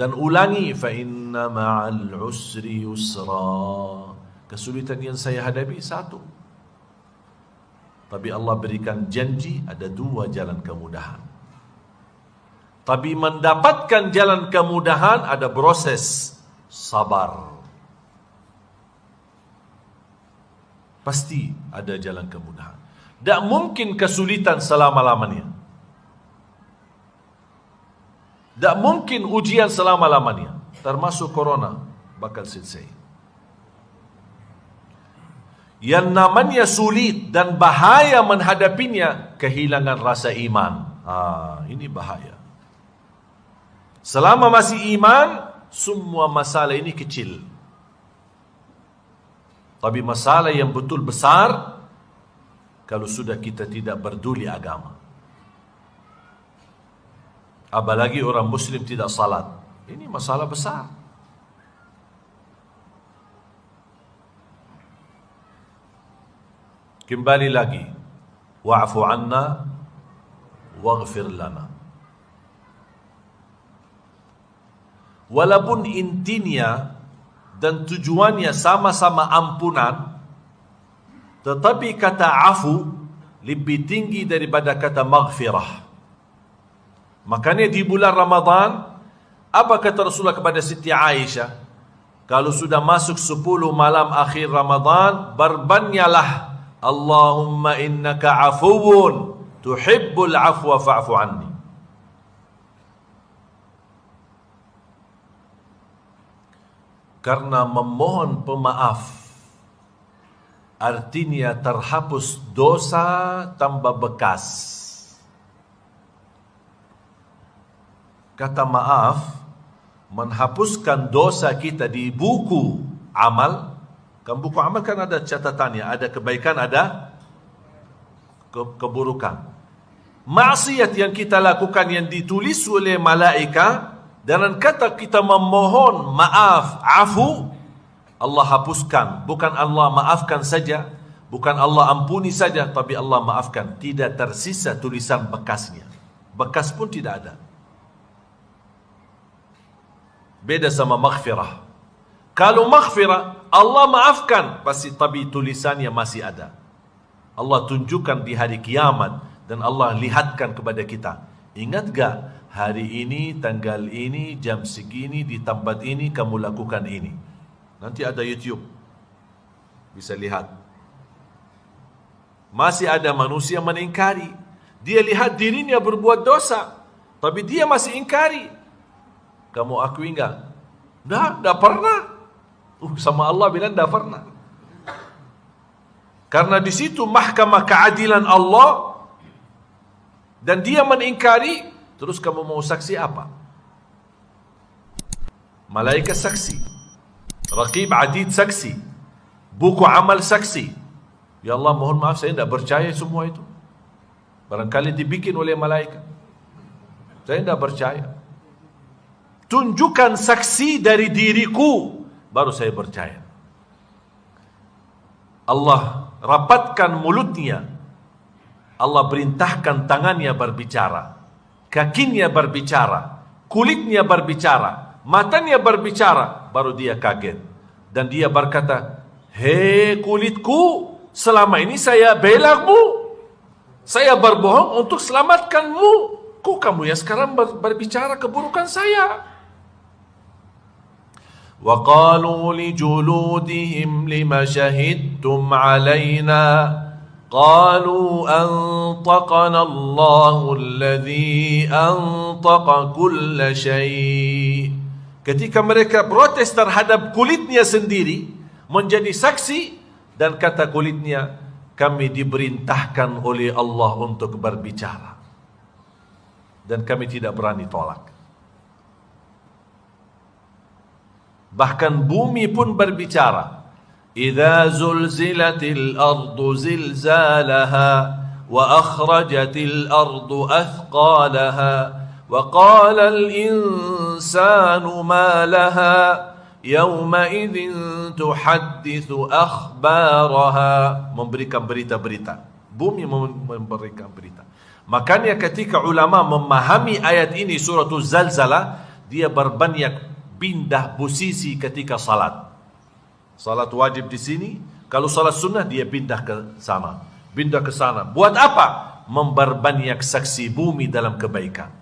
Speaker 2: dan ulangi, fa inna ma'al usri yusra. Kesulitan yang saya hadapi satu, tapi Allah berikan janji ada 2 jalan kemudahan. Tapi mendapatkan jalan kemudahan ada proses sabar. Pasti ada jalan kemudahan. Tak mungkin kesulitan selama-lamanya. Tak mungkin ujian selama-lamanya, termasuk corona bakal selesai. Yang namanya sulit dan bahaya menghadapinya, kehilangan rasa iman. Ini bahaya. Selama masih iman, semua masalah ini kecil. Tapi masalah yang betul besar, kalau sudah kita tidak peduli agama. Apalagi orang Muslim tidak salat. Ini masalah besar. Kembali lagi, wa'fu anna waghfir lana. Walaupun intinya dan tujuannya sama-sama ampunan, tetapi kata afu lebih tinggi daripada kata maghfirah. Makanya di bulan Ramadan, apa kata Rasulullah kepada Siti Aisyah? Kalau sudah masuk 10 malam akhir Ramadan, berbanyalah, Allahumma innaka afuwun tuhibbul afwa fa'fu anni. Karena memohon pemaaf artinya terhapus dosa tambah bekas. Kata maaf menghapuskan dosa kita di buku amal. Kan buku amal kan ada catatannya, ada kebaikan, ada keburukan. Maksiat yang kita lakukan yang ditulis oleh malaikat, dan kata kita memohon maaf, afu, Allah hapuskan. Bukan Allah maafkan saja, bukan Allah ampuni saja, tapi Allah maafkan. Tidak tersisa tulisan bekasnya. Bekas pun tidak ada. Beda sama maghfirah. Kalau maghfirah, Allah maafkan, pasti tapi tulisannya masih ada. Allah tunjukkan di hari kiamat dan Allah lihatkan kepada kita. Ingat gak hari ini, tanggal ini, jam segini, di tempat ini kamu lakukan ini. Nanti ada YouTube, bisa lihat. Masih ada manusia mengingkari. Dia lihat dirinya berbuat dosa, tapi dia masih ingkari. Kamu akui enggak? Dah pernah. Sama Allah bilang dah pernah. Karena di situ mahkamah keadilan Allah dan dia mengingkari, terus kamu mau saksi apa? Malaikat saksi, Raqib Atid saksi, buku amal saksi. Ya Allah, mohon maaf saya tidak percaya semua itu. Barangkali dibikin oleh malaikat. Saya tidak percaya. Tunjukkan saksi dari diriku, baru saya percaya. Allah rapatkan mulutnya, Allah perintahkan tangannya berbicara, kakinya berbicara, kulitnya berbicara, matanya berbicara, baru dia kaget. Dan dia berkata, hei kulitku, selama ini saya belamu, saya berbohong untuk selamatkanmu. Kok kamu yang sekarang berbicara keburukan saya? وَقَالُوا لِجُلُودِهِمْ لِمَ شَهِدْتُمْ عَلَيْنَا قَالُوا أَنطَقَنَا اللَّهُ الَّذِي أَنطَقَ كُلَّ شَيْءٍ. Ketika mereka protes terhadap kulitnya sendiri, menjadi saksi, dan kata kulitnya, kami diperintahkan oleh Allah untuk berbicara, dan kami tidak berani tolak. Bahkan bumi pun berbicara. Idza zulzilatil ardu zilzalaha wa akhrajatil ardu athqalaha wa qala al insanu ma laha yawma idzin tuhadditsu akhbaraha. Memberikan berita-berita. Bumi memberikan berita. Makanya ketika ulama memahami ayat ini suratul Zalzalah, dia berbanyak pindah posisi ketika salat. Salat wajib di sini, kalau salat sunnah dia pindah ke sana, pindah ke sana. Buat apa? Memperbanyak saksi bumi dalam kebaikan.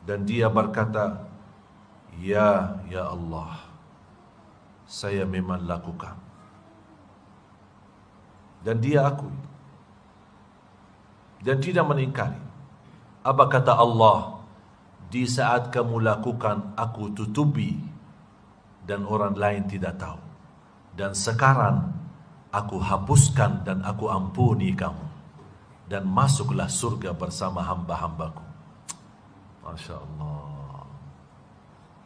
Speaker 2: Dan dia berkata, Ya Allah, saya memang lakukan. Dan dia akui. Dan tidak mengingkari. Apa kata Allah? Di saat kamu lakukan, aku tutupi dan orang lain tidak tahu. Dan sekarang aku hapuskan dan aku ampuni kamu, dan masuklah surga bersama hamba-hambaku. Masya Allah.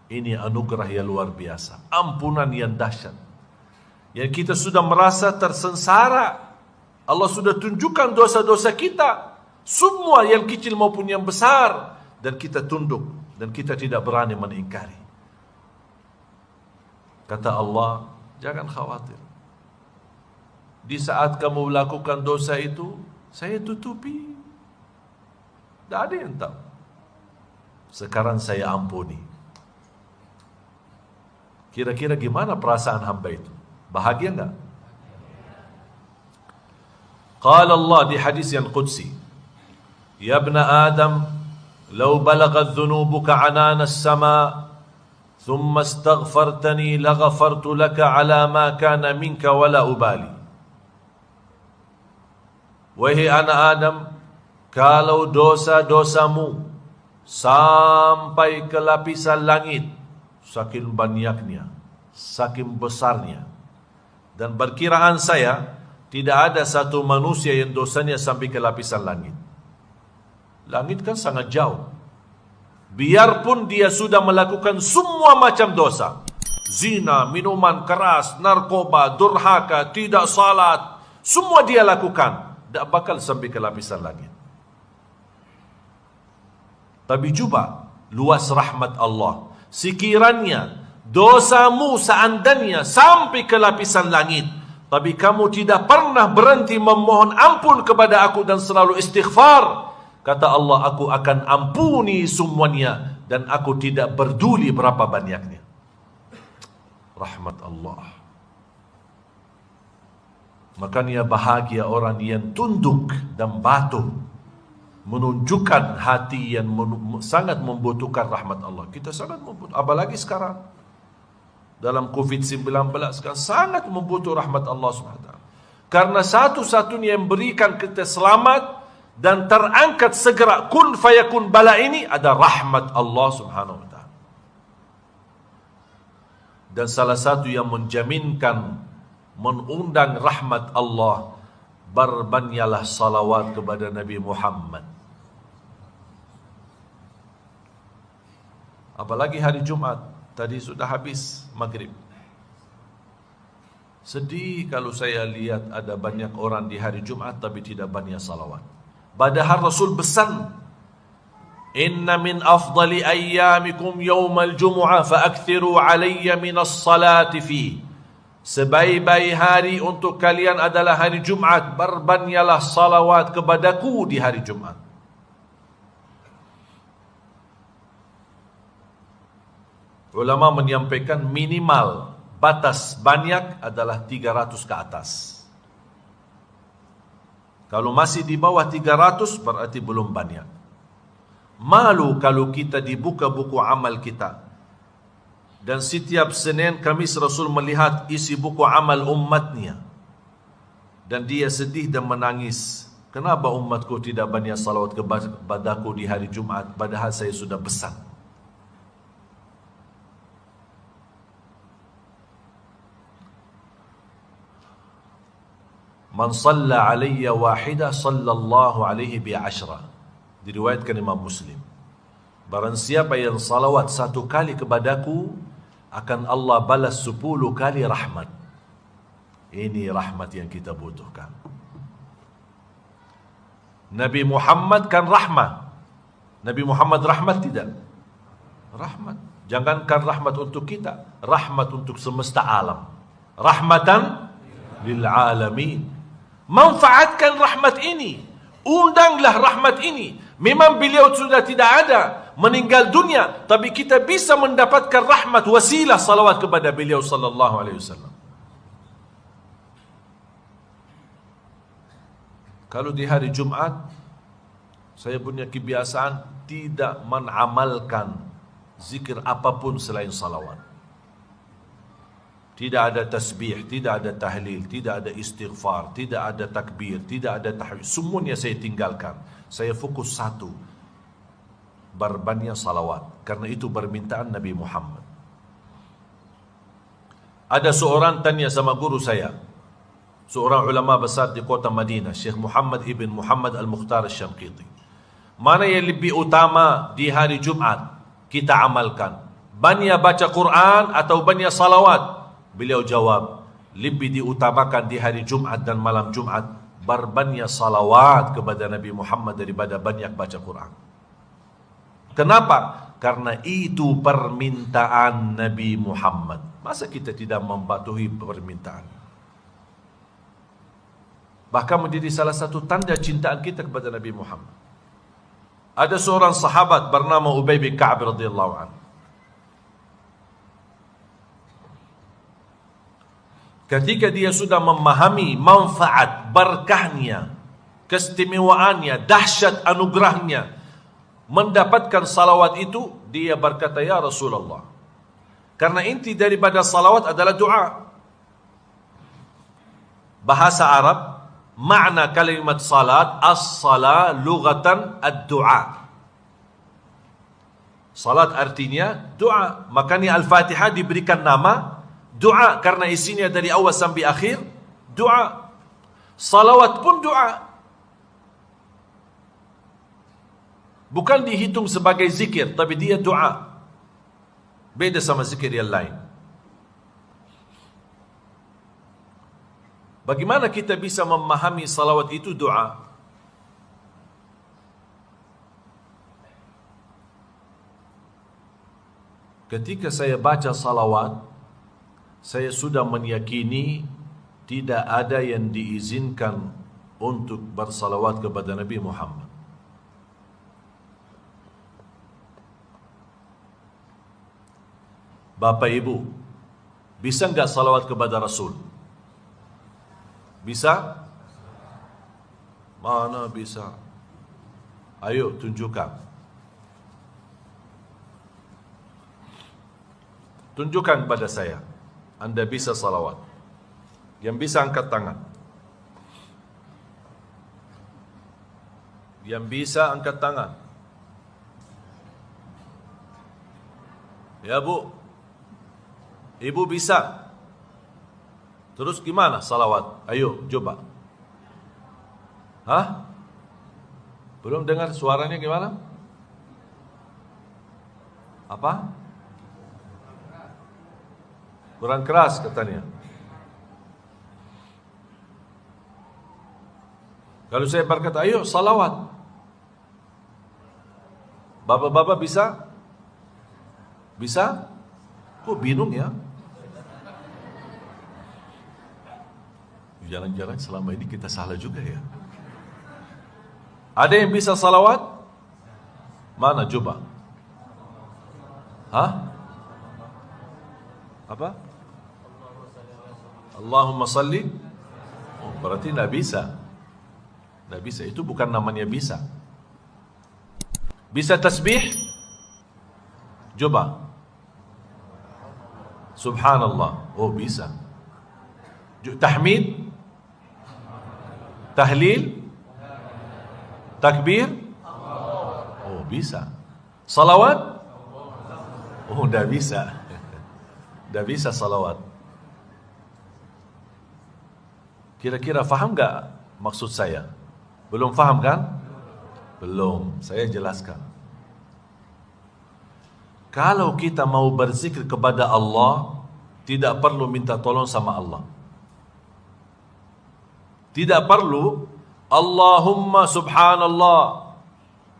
Speaker 2: Ini anugerah yang luar biasa, ampunan yang dahsyat. Yang kita sudah merasa tersengsara, Allah sudah tunjukkan dosa-dosa kita, semua yang kecil maupun yang besar, dan kita tunduk, dan kita tidak berani mengingkari. Kata Allah, jangan khawatir. Di saat kamu melakukan dosa itu, saya tutupi. Tidak ada yang tahu. Sekarang saya ampuni. Kira-kira gimana perasaan hamba itu? Bahagia enggak? Qala Allah di hadis yang qudsi, Ya ibna Adam, law balagat dhunubuka anana as-sama, thumma astaghfartani laghafartu laka ala ma kana minka wala ubali. Wahai anak Adam, kalau dosa-dosamu sampai ke lapisan langit, saking banyaknya, saking besarnya, dan perkiraan saya tidak ada satu manusia yang dosanya sampai ke lapisan langit. Langit kan sangat jauh. Biarpun dia sudah melakukan semua macam dosa, zina, minuman keras, narkoba, durhaka, tidak salat, semua dia lakukan, tidak bakal sampai ke lapisan langit. Tapi coba luas rahmat Allah. Sekiranya dosamu seandainya sampai ke lapisan langit, tapi kamu tidak pernah berhenti memohon ampun kepada aku dan selalu istighfar, kata Allah, aku akan ampuni semuanya dan aku tidak peduli berapa banyaknya. Rahmat Allah. Makanya bahagia orang yang tunduk dan patuh, menunjukkan hati yang sangat membutuhkan rahmat Allah. Kita sangat membutuhkan, apalagi sekarang dalam COVID-19 sekarang sangat membutuhkan rahmat Allah SWT. Karena satu-satunya yang berikan kita selamat dan terangkat segera kun fayakun bala ini ada rahmat Allah Subhanahu wa taala. Dan salah satu yang menjaminkan mengundang rahmat Allah, berbanyalah salawat kepada Nabi Muhammad. Apalagi hari Jumat, tadi sudah habis maghrib. Sedih kalau saya lihat ada banyak orang di hari Jumat tapi tidak banyak salawat. Padahal Rasul pesan, inna min afdali ayyamikum yawmal jumu'ah fa'akthiru alayya minas salati fi. Sebaik-baik hari untuk kalian adalah hari Jumat, berbanyaklah salawat kepadaku di hari Jumat. Ulama menyampaikan minimal batas banyak adalah 300 ke atas. Kalau masih di bawah 300 berarti belum banyak. Malu kalau kita dibuka buku amal kita, dan setiap Senin Kamis Rasul melihat isi buku amal umatnya, dan dia sedih dan menangis. Kenapa umatku tidak banyak salawat kepadaku di hari Jumat, padahal saya sudah pesan. Man salla alayya wahidah sallallahu alaihi bi ashra. Diriwayatkan Imam Muslim. Barang siapa yang salawat satu kali kepadaku, akan Allah balas 10 kali rahmat. Ini rahmat yang kita butuhkan. Nabi Muhammad kan rahmat. Nabi Muhammad rahmat tidak? Rahmat. Jangankan rahmat untuk kita, rahmat untuk semesta alam. Rahmatan lil alamin. Manfaatkan rahmat ini, undanglah rahmat ini. Memang beliau sudah tidak ada, meninggal dunia, tapi kita bisa mendapatkan rahmat, wasilah salawat kepada beliau sallallahu alaihi wasallam. Kalau di hari Jumat, saya punya kebiasaan tidak menamalkan zikir apapun selain salawat. Tidak ada tasbih, tidak ada tahlil, tidak ada istighfar, tidak ada takbir, tidak ada tahmid. Semuanya saya tinggalkan. Saya fokus satu, berbanyak salawat. Karena itu permintaan Nabi Muhammad. Ada seorang tanya sama guru saya, seorang ulama besar di kota Madinah, Syekh Muhammad ibn Muhammad Al-Mukhtar Al-Shanqiti. Mana yang lebih utama di hari Jumat kita amalkan? Banyak baca Quran atau banyak salawat? Beliau jawab, lebih diutamakan di hari Jumat dan malam Jumat berbanyak salawat kepada Nabi Muhammad daripada banyak baca Quran. Kenapa? Karena itu permintaan Nabi Muhammad. Masa kita tidak mematuhi permintaan? Bahkan menjadi salah satu tanda cintaan kita kepada Nabi Muhammad. Ada seorang sahabat bernama Ubay bin Ka'ab radhiyallahu anhu. Ketika dia sudah memahami manfaat, berkahnya, keistimewaannya, dahsyat anugerahnya, mendapatkan salawat itu, dia berkata, ya Rasulullah, karena inti daripada salawat adalah doa. Bahasa Arab, makna kalimat salat, as-salah lughatan ad-du'a. Salat artinya doa. Makanya Al-Fatihah diberikan nama doa karena isinya dari awal sampai akhir doa. Salawat pun doa. Bukan dihitung sebagai zikir, tapi dia doa. Beda sama zikir yang lain. Bagaimana kita bisa memahami salawat itu doa? Ketika saya baca salawat, saya sudah meyakini tidak ada yang diizinkan untuk bersalawat kepada Nabi Muhammad. Bapak Ibu, bisa enggak salawat kepada Rasul? Bisa? Mana bisa? Ayo tunjukkan. Tunjukkan pada saya. Anda bisa salawat. Yang bisa angkat tangan. Yang bisa angkat tangan. Ya Bu. Ibu bisa. Terus gimana salawat? Ayo coba. Hah? Belum dengar suaranya gimana? Apa? Kurang keras katanya. Kalau saya berkata, ayo salawat. Bapak-bapak bisa? Bisa? Kok bingung ya? Jangan-jangan selama ini kita salah juga ya. Ada yang bisa salawat? Mana coba? Hah? Apa? Allahumma salli. Oh, berarti tidak bisa. Tidak bisa. Itu bukan namanya bisa. Bisa tasbih? Coba. Subhanallah. Oh, bisa. Tahmid? Tahlil? Takbir? Oh, bisa. Salawat? Oh, dah bisa. Dah bisa salawat. Kira-kira faham enggak maksud saya? Belum faham kan? Belum. Saya jelaskan. Kalau kita mau berzikir kepada Allah, tidak perlu minta tolong sama Allah. Tidak perlu Allahumma subhanallah,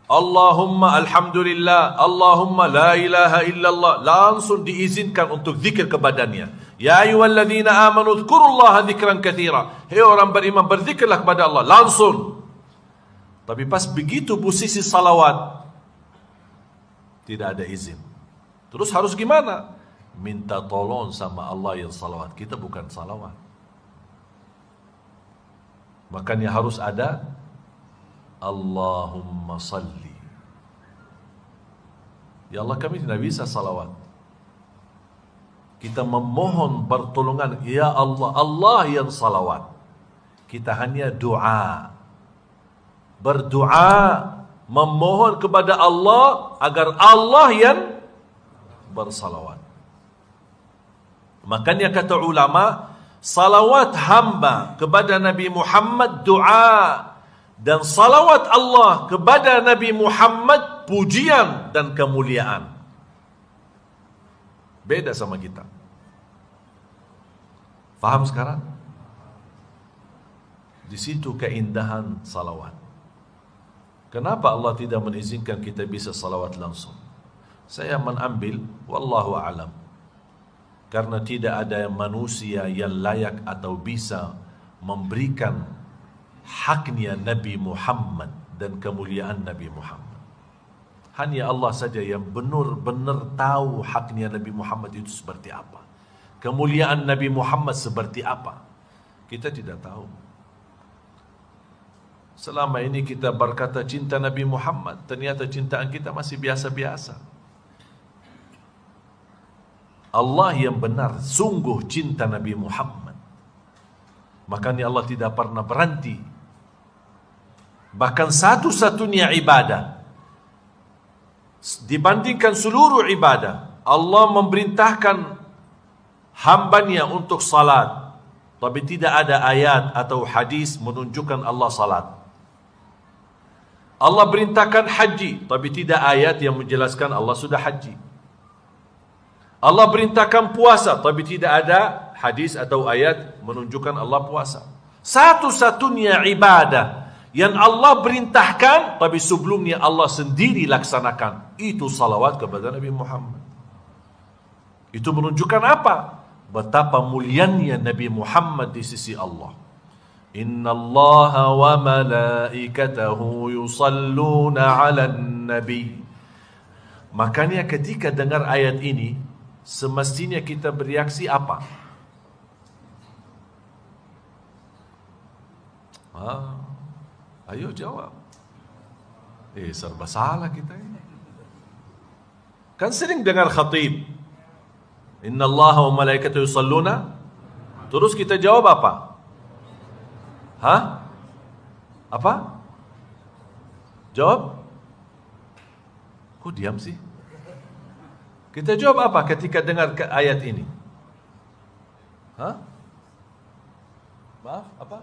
Speaker 2: Allahumma alhamdulillah, Allahumma la ilaha illallah. Langsung diizinkan untuk zikir kepadanya. Ya ayyuhalladzina amanu dzkurullaha dzikran katsira. Hei orang beriman, berzikirlah kepada Allah. Langsung. Tapi pas begitu posisi salawat, tidak ada izin. Terus harus gimana? Minta tolong sama Allah yang salawat. Kita bukan salawat. Makanya harus ada Allahumma salli. Ya Allah, kami tidak bisa salawat. Kita memohon pertolongan. Ya Allah, Allah yang salawat. Kita hanya doa. Berdoa, memohon kepada Allah agar Allah yang bersalawat. Makanya kata ulama, salawat hamba kepada Nabi Muhammad doa, dan salawat Allah kepada Nabi Muhammad pujian dan kemuliaan. Beda sama kita. Faham sekarang? Di situ keindahan salawat. Kenapa Allah tidak mengizinkan kita bisa salawat langsung? Saya mengambil wallahu a'lam. Karena tidak ada manusia yang layak atau bisa memberikan haknya Nabi Muhammad dan kemuliaan Nabi Muhammad. Hanya Allah saja yang benar-benar tahu haknya Nabi Muhammad itu seperti apa. Kemuliaan Nabi Muhammad seperti apa. Kita tidak tahu. Selama ini kita berkata cinta Nabi Muhammad, ternyata cintaan kita masih biasa-biasa. Allah yang benar sungguh cinta Nabi Muhammad. Makanya Allah tidak pernah berhenti. Bahkan satu-satunya ibadah dibandingkan seluruh ibadah, Allah memerintahkan hambanya untuk salat, tapi tidak ada ayat atau hadis menunjukkan Allah salat. Allah perintahkan haji, tapi tidak ayat yang menjelaskan Allah sudah haji. Allah perintahkan puasa, tapi tidak ada hadis atau ayat menunjukkan Allah puasa. Satu-satunya ibadah yang Allah perintahkan, tapi sebelumnya Allah sendiri laksanakan, itu salawat kepada Nabi Muhammad. Itu menunjukkan apa? Betapa mulianya Nabi Muhammad di sisi Allah. Inna Allaha wa malaikatahu yusalluna ala nabi. Makanya ketika dengar ayat ini, semestinya kita bereaksi apa? Ayo jawab. Serba salah kita ini. Kan sering dengar khatib, Inna Allah wa malaikatahu yusalluna. Terus kita jawab apa? Apa? Jawab? Kok diam sih? Kita jawab apa ketika dengar ayat ini? Maaf, apa?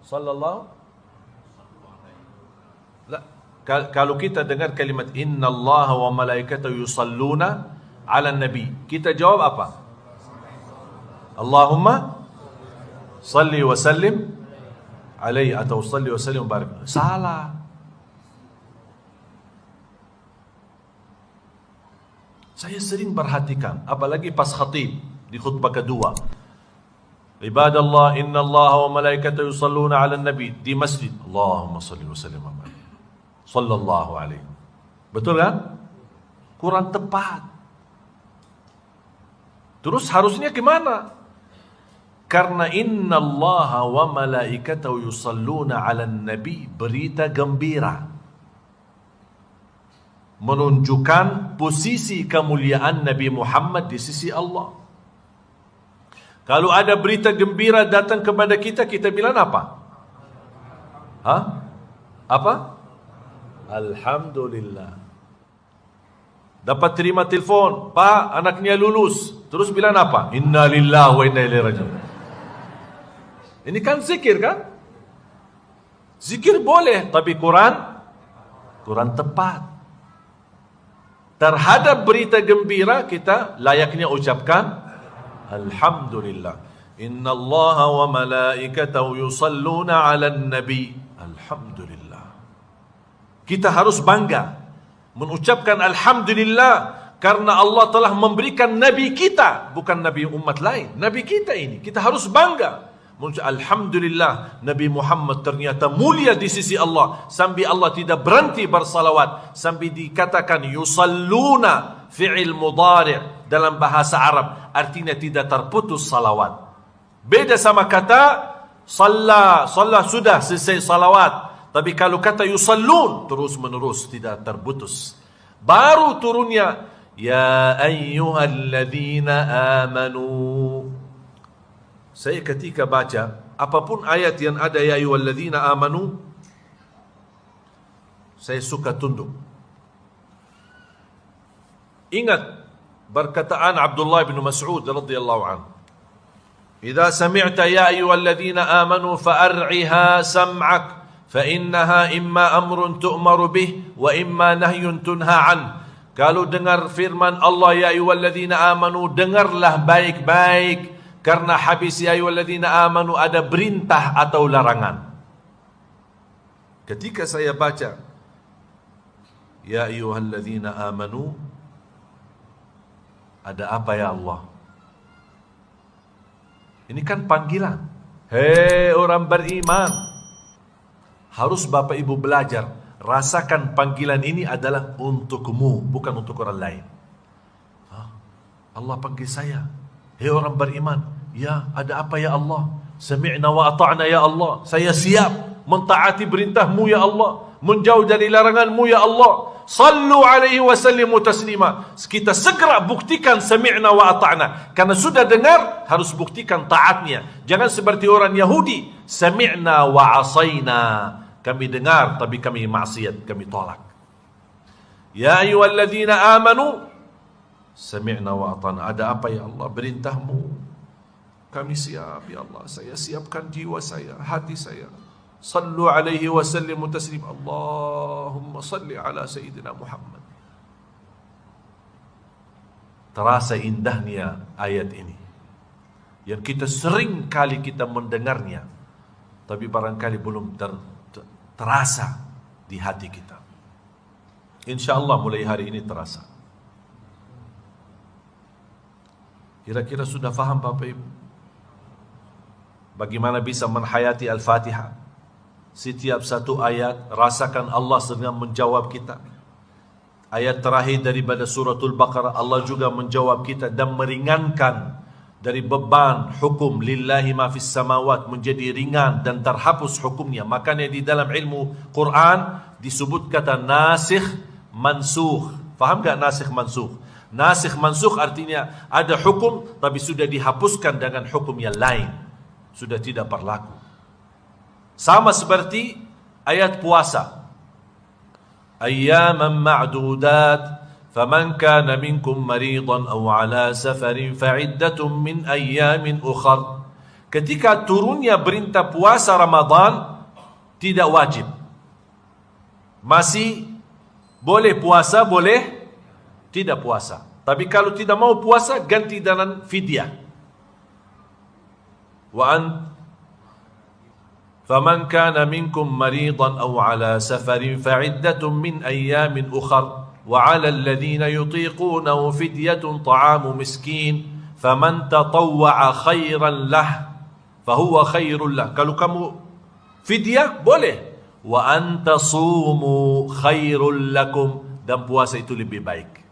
Speaker 2: Sallallahu? Kalau kita dengar kalimat Inna Allah wa malaikatahu yusalluna ala nabi, kita jawab apa? Allahumma salli wa sallim alaihi, atau salli wa sallim barik. Salah. Saya sering perhatikan, apalagi pas khatib di khutbah kedua, Ibadallah inna Allah wa malaikatahu yusalluna ala nabi, di masjid, Allahumma salli wa sallim alaihi sallallahu alaihi. Betul kan? Kurang tepat. Terus harusnya gimana? Karena inna Allah wa malaikatahu yusalluna ala nabi, berita gembira, menunjukkan posisi kemuliaan Nabi Muhammad di sisi Allah. Kalau ada berita gembira datang kepada kita, kita bilang apa? Apa? Alhamdulillah. Dapat terima telefon, Pak, anaknya lulus. Terus bilang apa? Inna lillahi wa inna ilaihi raji'un. Ini kan zikir kan? Zikir boleh, tapi kurang tepat. Terhadap berita gembira, kita layaknya ucapkan Alhamdulillah. Inna Allah wa malaikatahu yusalluna ala nabi. Alhamdulillah. Kita harus bangga mengucapkan Alhamdulillah, karena Allah telah memberikan Nabi kita, bukan Nabi umat lain, Nabi kita ini. Kita harus bangga. Alhamdulillah, Nabi Muhammad ternyata mulia di sisi Allah, sampai Allah tidak berhenti bersalawat, sampai dikatakan yusalluna, fi'il mudhari' dalam bahasa Arab, artinya tidak terputus salawat. Beda sama kata salla sudah selesai salawat. Tapi kalau kata yusallun, terus menerus, tidak terputus. Baru turunnya ya ayyuhalladzina amanu. Saya ketika baca apapun ayat yang ada ya ayyuhalladzina amanu, saya suka tunduk. Ingat perkataan Abdullah bin Mas'ud radhiyallahu anhu, "Idza sami'ta ya ayyuhalladzina amanu fa'ar'iha sam'ak, فإنها إما أمر تؤمر به وإما نهي تنهى عنه." Kalau dengar firman Allah ya ayyuhalladzina amanu, dengarlah baik-baik, karena habis ya ayyuhalladzina amanu ada perintah atau larangan. Ketika saya baca ya ayyuhalladzina amanu, ada apa ya Allah? Ini kan panggilan. Hei orang beriman. Harus Bapak Ibu belajar, rasakan panggilan ini adalah untukmu, bukan untuk orang lain. Allah panggil saya, hei orang beriman. Ya, ada apa ya Allah? Sami'na wa ata'na ya Allah. Saya siap mentaati perintahmu ya Allah, menjauh dari laranganmu ya Allah. Sallu alaihi wa sallimu taslima. Kita segera buktikan sami'na wa ata'na. Karena sudah dengar, harus buktikan taatnya. Jangan seperti orang Yahudi, sami'na wa asayna. Kami dengar tapi kami maksiat, kami tolak. Ya ayyuhalladzina amanu, sami'na wa ata'na. Ada apa ya Allah? Perintahmu. Kami siap ya Allah. Saya siapkan jiwa saya, hati saya. Sallu alaihi wa sallimu taslim. Allahumma salli ala Sayyidina Muhammad. Terasa indahnya ayat ini, yang kita sering kali kita mendengarnya, tapi barangkali belum terasa di hati kita. InsyaAllah mulai hari ini terasa. Kira-kira sudah faham Bapak Ibu bagaimana bisa menghayati Al-Fatihah? Setiap satu ayat rasakan Allah sedang menjawab kita. ayat terakhir daripada suratul Baqarah, Allah juga menjawab kita dan meringankan dari beban hukum lillahi ma fis samawat, menjadi ringan dan terhapus hukumnya. Makanya di dalam ilmu Quran disebut kata nasikh mansukh. Faham tak nasikh mansukh? Nasikh mansukh artinya ada hukum tapi sudah dihapuskan dengan hukum yang lain, sudah tidak berlaku. Sama seperti ayat puasa, ayyaman ma'dudat فَمَنْ كَانَ مِنْكُمْ مَرِيضًا أَوْ عَلَى سَفَرٍ فَعِدَّةٌ مِنْ أَيَّامٍ أُخَرٍ. Ketika turunnya perintah puasa Ramadan, tidak wajib. Masih boleh puasa, boleh tidak puasa. Tapi kalau tidak mau puasa, ganti dengan fidyah. فَمَنْ كَانَ مِنْكُمْ مَرِيضًا أَوْ عَلَى سَفَرٍ فَعِدَّةٌ مِنْ أَيَّامٍ أُخَرٍ وعلى الذين يطيقونه فدية طعام مسكين فمن تطوع خيرا له فهو خير له. Kalau kamu fidyah boleh, wa antasumu khairul lakum, dan puasa itu lebih baik.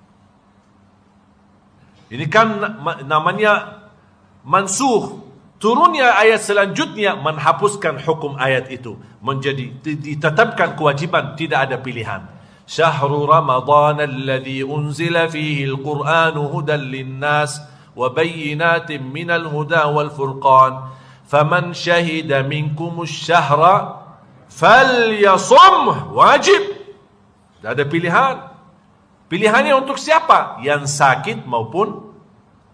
Speaker 2: Ini kan namanya mansukh. Turunnya ayat selanjutnya menghapuskan hukum ayat itu, menjadi ditetapkan kewajiban, tidak ada pilihan. شهر رمضان الذي أنزل فيه القرآن هدى للناس وبينات من الهدى والفرقان فمن شهد منكم الشهر فليصمه. Wajib. Tidak ada pilihan. Pilihannya untuk siapa? Yang sakit maupun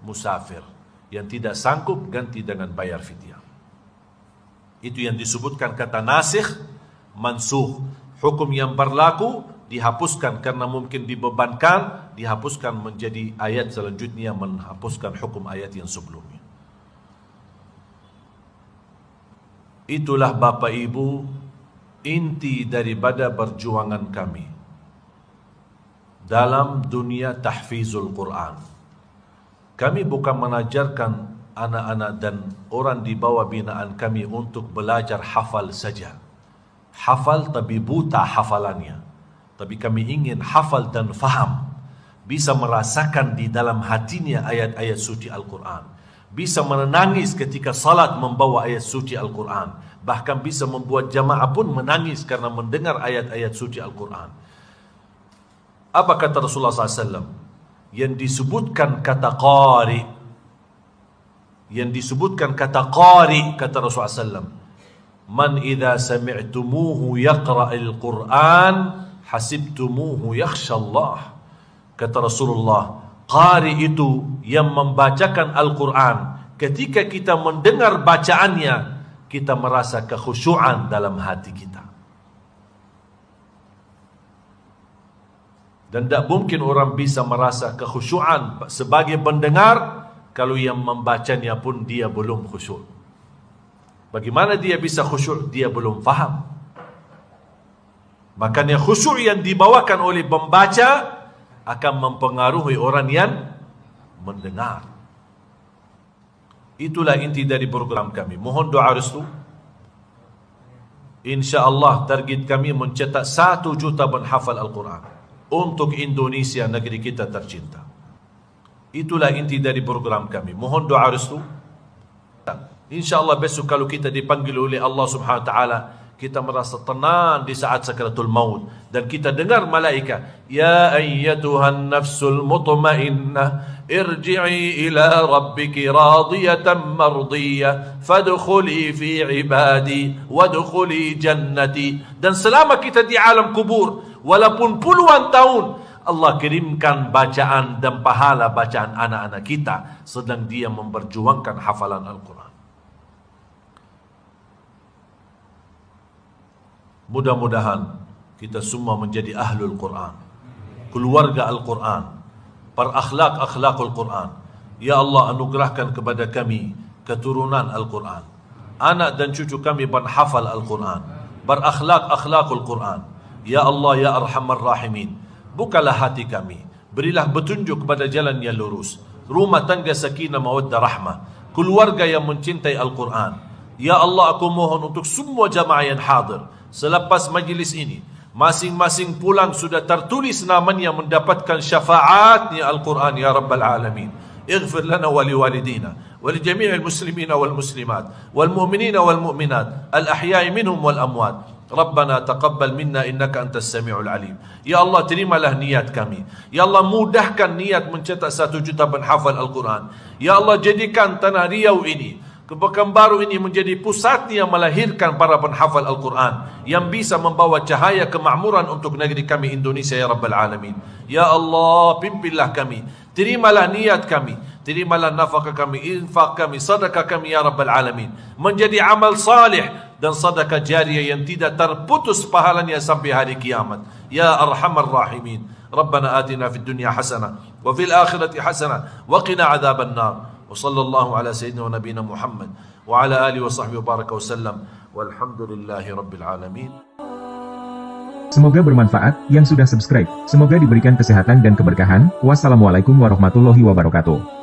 Speaker 2: musafir. Yang tidak sanggup ganti dengan bayar fidyah. Itu yang disebutkan kata nasikh mansukh. Hukum yang berlaku dihapuskan karena mungkin dibebankan, dihapuskan menjadi ayat selanjutnya menghapuskan hukum ayat yang sebelumnya. Itulah Bapak Ibu inti daripada perjuangan kami dalam dunia tahfizul Quran. Kami bukan mengajarkan anak-anak dan orang di bawah binaan kami untuk belajar hafal saja. Hafal tapi buta hafalannya. Tapi kami ingin hafal dan faham, bisa merasakan di dalam hatinya ayat-ayat suci Al-Quran, bisa menangis ketika salat membawa ayat suci Al-Quran, bahkan bisa membuat jamaah pun menangis karena mendengar ayat-ayat suci Al-Quran. Apa kata Rasulullah SAW? Yang disebutkan kata qari, kata Rasulullah SAW, man idha sami'tumuhu yaqra'il Quran hasibtumuhu yakhshallah. Kata Rasulullah, qari itu yang membacakan Al-Quran, ketika kita mendengar bacaannya, kita merasa kekhusyuan dalam hati kita. Dan tidak mungkin orang bisa merasa kekhusyuan sebagai pendengar kalau yang membacanya pun dia belum khusyuk. Bagaimana dia bisa khusyuk? Dia belum faham. Makanya khusyuk yang dibawakan oleh pembaca akan mempengaruhi orang yang mendengar. Itulah inti dari program kami. Mohon doa restu. InsyaAllah target kami mencetak 1 juta penghafal Al-Quran untuk Indonesia, negeri kita tercinta. Itulah inti dari program kami. Mohon doa restu. InsyaAllah besok kalau kita dipanggil oleh Allah Subhanahu Wa Taala, kita merasa tenang di saat sakaratul maut, dan kita dengar malaikat, ya ayyatuhan nafsul mutmainnah irji'i ila rabbiki radiyatan mardiyah fadkhuli fi ibadi wadkhuli jannati. Dan selama kita di alam kubur, walaupun puluhan tahun, Allah kirimkan bacaan dan pahala bacaan anak-anak kita sedang dia memperjuangkan hafalan Al-Quran. Mudah-mudahan kita semua menjadi ahlul Quran, keluarga Al-Quran, berakhlak-akhlakul Quran. Ya Allah, anugerahkan kepada kami keturunan Al-Quran, anak dan cucu kami berhafal Al-Quran, berakhlak-akhlakul Quran. Ya Allah, ya Arhamar Rahimin, bukalah hati kami, berilah petunjuk kepada jalan yang lurus, rumah tangga sakinah mawaddah rahmah, keluarga yang mencintai Al-Quran. Ya Allah, aku mohon untuk semua jamaah yang hadir selepas majlis ini, Masing-masing pulang sudah tertulis namanya mendapatkan syafaatnya Al-Quran ya Rabbal Alamin. Ighfir lana wa liwalidina wa li jami'il muslimina wal muslimat wal mu'minina wal mu'minat al ahya'i minhum wal amwat. Rabbana taqabbal minna innaka antas sami'ul alim. Ya Allah, terimalah niat kami. Ya Allah, mudahkan niat mencetak 1 juta penghafal Al-Quran. Ya Allah, jadikan tanah Riau ini, Pekanbaru ini menjadi pusatnya melahirkan para penghafal Al-Quran yang bisa membawa cahaya kemakmuran untuk negeri kami Indonesia ya Rabbal Alamin. Ya Allah, pimpinlah kami, terimalah niat kami, terimalah nafkah kami, infak kami, sedekah kami ya Rabbal Alamin, menjadi amal salih dan sedekah jariah yang tidak terputus pahalanya sampai hari kiamat. Ya Arhamar Rahimin. Rabbana atina fid dunya hasanah wa fil akhirati hasanah wa qina adzaban nar. وصلى الله على سيدنا ونبينا محمد وعلى آله وصحبه وبارك وسلم والحمد لله رب العالمين.
Speaker 1: Semoga bermanfaat yang sudah subscribe. Semoga diberikan kesehatan dan keberkahan. Wassalamualaikum warahmatullahi wabarakatuh.